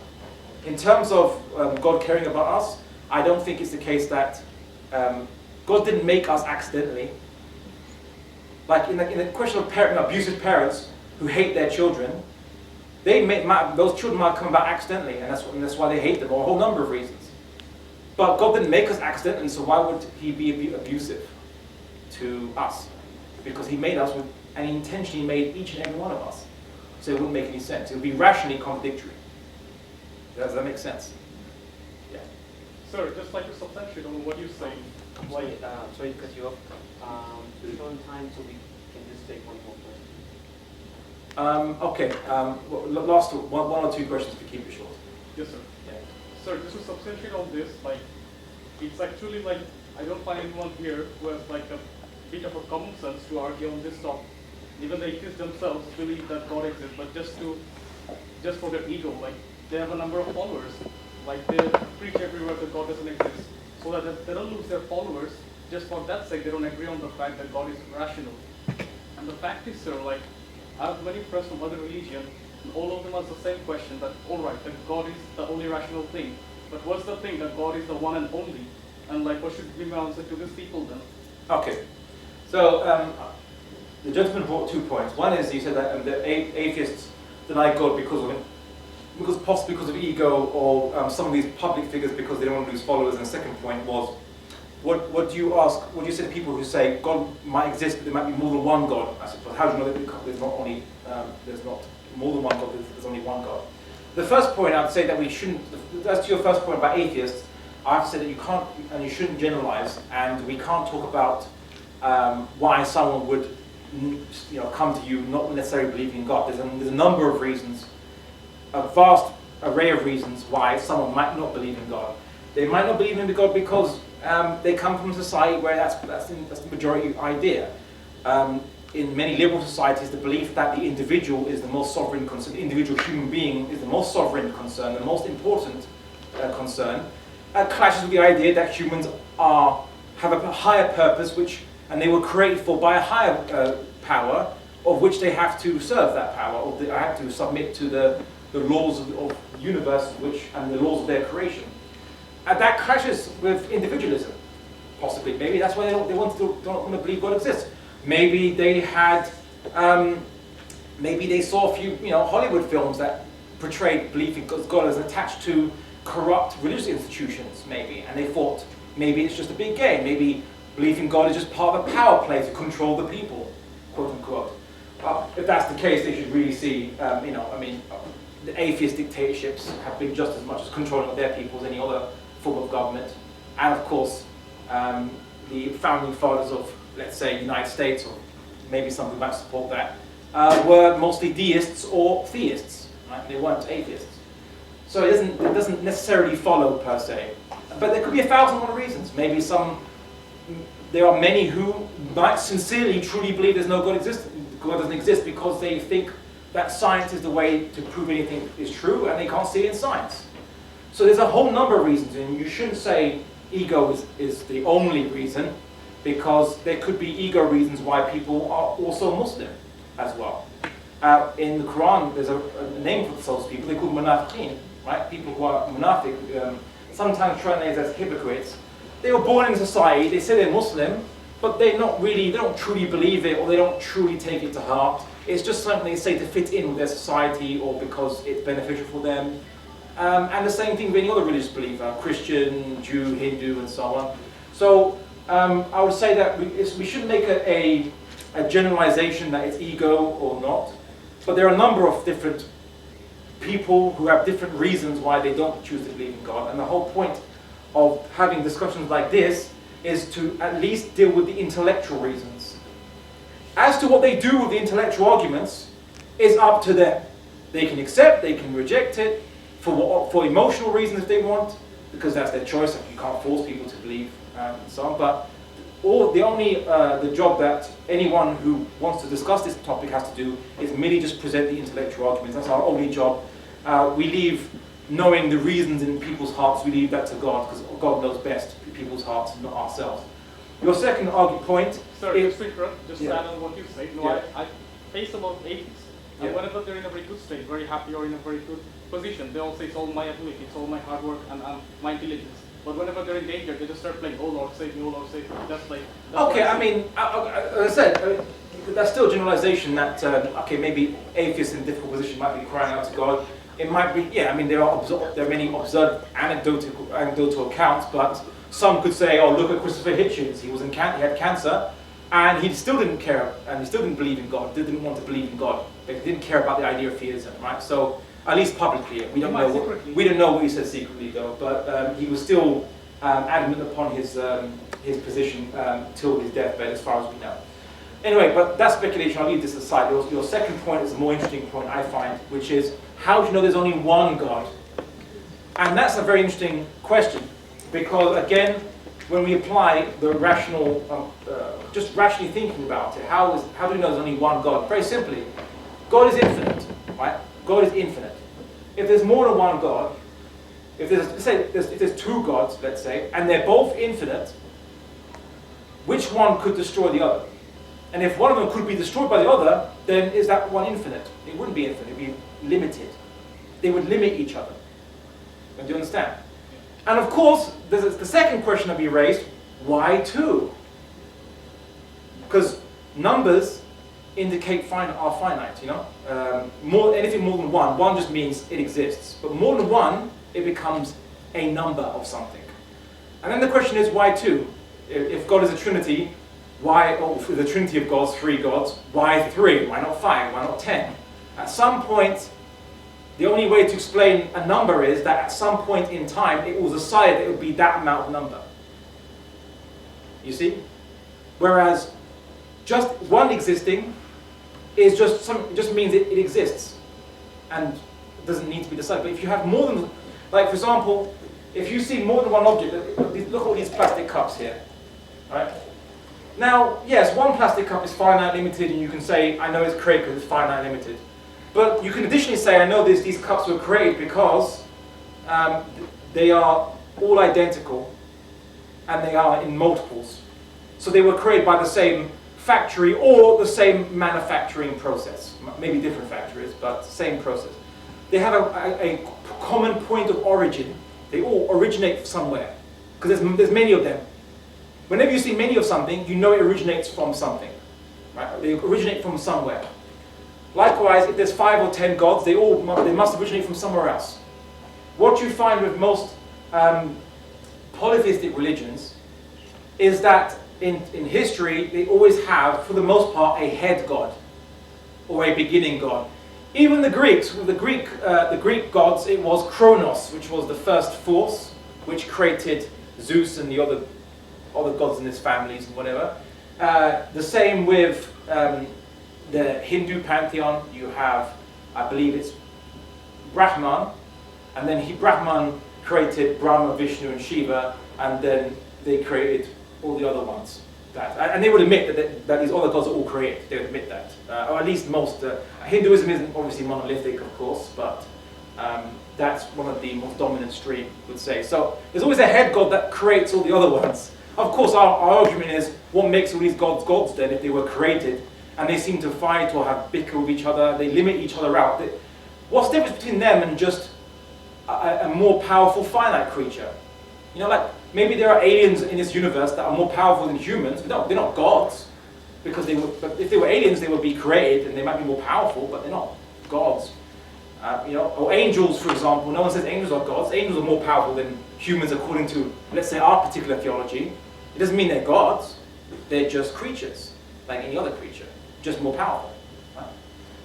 in terms of God caring about us, I don't think it's the case that God didn't make us accidentally. Like in the question of abusive parents who hate their children, those children might come about accidentally, and that's why they hate them, or a whole number of reasons. But God didn't make us accidentally, so why would he be abusive to us? Because he made us, and he intentionally made each and every one of us. So it wouldn't make any sense. It would be rationally contradictory. Does that make sense? Yeah. Sir, just like to substantiate on what you say, like, Sorry to cut you off. We're on time, so we can just take one more question. Okay. Last one or two questions to keep it short. yes, sir. Yeah. Sir, just to substantiate on this, like, it's actually like, I don't find anyone here who has like a bit of a common sense to argue on this topic. Even the atheists themselves believe that God exists, but just for their ego, like, they have a number of followers, like they preach everywhere that God doesn't exist, so that they don't lose their followers. Just for that sake, they don't agree on the fact that God is rational. And the fact is, sir, like, I have many friends from other religions, and all of them ask the same question, that all right, that God is the only rational thing, but what's the thing that God is the one and only? And like, what should be my answer to these people then? Okay. So the gentleman brought 2 points. One is he said that the atheists deny God possibly because of ego, or some of these public figures because they don't want to lose followers. And the second point was, what do you ask? What do you say to people who say God might exist, but there might be more than one God? I suppose. How do you know that there's not only there's not more than one God? There's only one God. The first point I'd say that we shouldn't. As to your first point about atheists, I have to say that you can't and you shouldn't generalize, and we can't talk about why someone would come to you not necessarily believing in God. There's a number of reasons, a vast array of reasons why someone might not believe in God. They might not believe in God because they come from a society where that's the majority idea. In many liberal societies, the belief that the individual is the most sovereign concern, the individual human being is the most sovereign concern, the most important concern, clashes with the idea that humans have a higher purpose, and they were created for by a higher power, of which they have to serve that power, or they have to submit to the laws of the universe, and the laws of their creation. And that clashes with individualism, possibly. Maybe that's why they don't want to believe God exists. Maybe they had, maybe they saw a few, Hollywood films that portrayed belief in God as attached to corrupt religious institutions, maybe, and they thought maybe it's just a big game. Maybe belief in God is just part of a power play to control the people, quote unquote. If that's the case, they should really see, the atheist dictatorships have been just as much as controlling of their people as any other form of government. And of course, the founding fathers of, let's say, the United States, or maybe some who might support that, were mostly deists or theists, right? They weren't atheists. So it doesn't necessarily follow per se. But there could be 1,001 reasons. Maybe there are many who might sincerely, truly believe there's no God doesn't exist because they think that science is the way to prove anything is true, and they can't see it in science. So there's a whole number of reasons, and you shouldn't say ego is the only reason, because there could be ego reasons why people are also Muslim as well. In the Quran, there's a name for those people. They're called munafiqeen, right? People who are munafiq, sometimes translated as hypocrites. They were born in society. They say they're Muslim, but they don't truly believe it, or they don't truly take it to heart. It's just something they say to fit in with their society, or because it's beneficial for them. And the same thing with any other religious believer, Christian, Jew, Hindu, and so on. So I would say that we shouldn't make a generalization that it's ego or not. But there are a number of different people who have different reasons why they don't choose to believe in God. And the whole point of having discussions like this is to at least deal with the intellectual reasons. As to what they do with the intellectual arguments is up to them. They can accept, they can reject it, for emotional reasons if they want, because that's their choice, and you can't force people to believe and so on. But the job that anyone who wants to discuss this topic has to do is merely just present the intellectual arguments. That's our only job. We leave knowing the reasons in people's hearts, we leave that to God, because God knows best people's hearts, not ourselves. Your second point... Sorry, just to interrupt, just add on what you said. No, yeah. I face a lot of atheists. And whenever they're in a very good state, very happy or in a very good position, they all say it's all my ability, it's all my hard work and my intelligence. But whenever they're in danger, they just start playing, oh Lord save me, oh Lord save me. That's like... Okay, as I said, that's still a generalization that, maybe atheists in a difficult position might be crying out to God. It might be, there are many observed anecdotal accounts, but some could say, oh, look at Christopher Hitchens, he had cancer, and he still didn't care, and he still didn't believe in God, didn't want to believe in God, but he didn't care about the idea of theism, right? So, At least publicly. We don't He know. might secretly. We don't know what he said secretly, though. But he was still adamant upon his position till his deathbed, as far as we know. Anyway, but that's speculation. I'll leave this aside. Your second point is a more interesting point, I find, which is how do you know there's only one God? And that's a very interesting question, because again, when we apply the rational, just rationally thinking about it, how do we know there's only one God? Very simply, God is infinite, right? God is infinite. If there's more than one God, if there's two gods, let's say, and they're both infinite, which one could destroy the other? And if one of them could be destroyed by the other, then is that one infinite? It wouldn't be infinite, it would be limited. They would limit each other. Do you understand? And of course, there's the second question that we raised, why two? Because numbers indicate are finite, you know? Anything more than one. One just means it exists. But more than one, it becomes a number of something. And then the question is, why two? If God is a trinity, why, for the trinity of gods, three gods, why three? Why not five? Why not 10? At some point, the only way to explain a number is that at some point in time, it was decided that it would be that amount of number. You see? Whereas just one existing is just means it exists and it doesn't need to be decided. But if you have more than, like for example, if you see more than one object, look at all these plastic cups here, right? Now, yes, one plastic cup is finite limited, and you can say, I know it's created because it's finite limited. But you can additionally say, I know these cups were created because they are all identical and they are in multiples. So they were created by the same factory or the same manufacturing process. Maybe different factories, but same process. They have a common point of origin. They all originate somewhere, because there's many of them. Whenever you see many of something, you know it originates from something. Right? They originate from somewhere. Likewise, if there's 5 or 10 gods, they must originate from somewhere else. What you find with most polytheistic religions is that in history, they always have, for the most part, a head god or a beginning god. Even the Greeks, with the Greek gods, it was Kronos, which was the first force, which created Zeus and the other gods in his families and whatever. The same with the Hindu pantheon. You have, I believe it's Brahman, and then Brahman created Brahma, Vishnu, and Shiva, and then they created all the other ones. And they would admit that these other gods are all created. They would admit that, or at least most. Hinduism isn't obviously monolithic, of course, but that's one of the most dominant stream, would say. So there's always a head god that creates all the other ones. Of course, our argument is, what makes all these gods gods then if they were created and they seem to fight or have bicker with each other, they limit each other out? What's the difference between them and just a more powerful finite creature? You know, like maybe there are aliens in this universe that are more powerful than humans, but they're not gods. Because but if they were aliens, they would be created and they might be more powerful, but they're not gods. You know, or angels, for example. No one says angels are gods. Angels are more powerful than humans according to, let's say, our particular theology. It doesn't mean they're gods. They're just creatures, like any other creature, just more powerful. Right?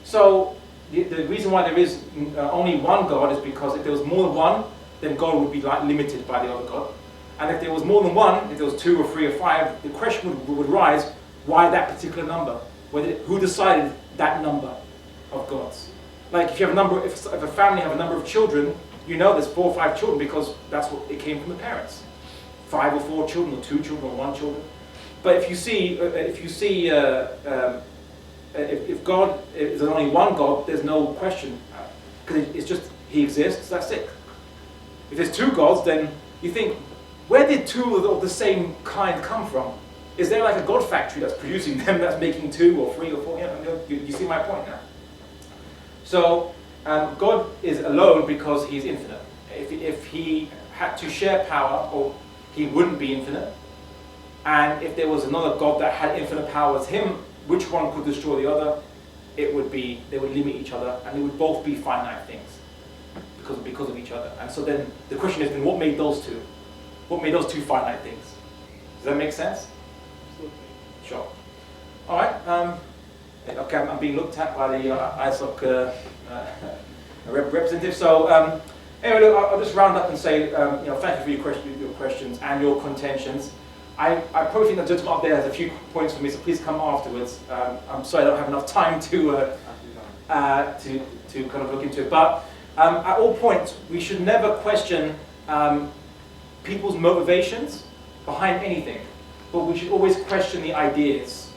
So the reason why there is only one God is because if there was more than one, then God would be limited by the other God. And if there was more than one, if there was 2 or 3 or 5, the question would rise, why that particular number? Who decided that number of gods? Like if you have if a family have a number of children, you know there's 4 or 5 children because that's what it came from the parents. 5 or 4 children, or 2 children, or 1 children. But if God is only one God, there's no question, because it's just He exists. That's it. If there's 2 gods, then you think, where did 2 of the same kind come from? Is there like a God factory that's producing them, that's making 2 or 3 or 4? You see my point now. So God is alone because He's infinite. If He had to share power, or He wouldn't be infinite. And if there was another God that had infinite power as Him, which one could destroy the other? They would limit each other, and they would both be finite things because of each other. And so then the question is, then what made those 2? What made those 2 finite things? Does that make sense? Absolutely. Sure. All right. Okay, I'm being looked at by the ISOC representative. So anyway, look, I'll just round up and say, thank you for your questions and your contentions. I probably think the gentleman up there has a few points for me, so please come afterwards. I'm sorry I don't have enough time to kind of look into it. But at all points, we should never question people's motivations behind anything. But we should always question the ideas,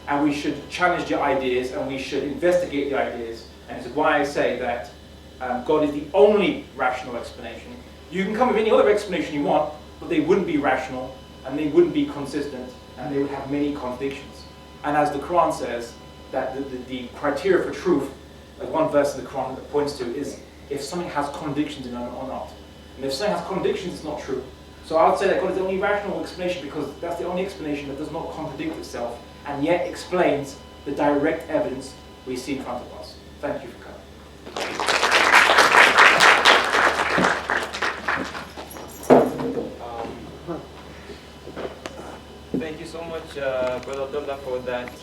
and we should challenge the ideas, and we should investigate the ideas. And this is why I say that God is the only rational explanation. You can come with any other explanation you want, but they wouldn't be rational, and they wouldn't be consistent, and they would have many contradictions. And as the Quran says, that the criteria for truth, as one verse in the Quran points to, is if something has contradictions in it or not. And if something has contradictions, it's not true. So I would say that God is the only rational explanation because that's the only explanation that does not contradict itself and yet explains the direct evidence we see in front of us. Thank you for coming. Thank you so much, Brother Abdullah, for that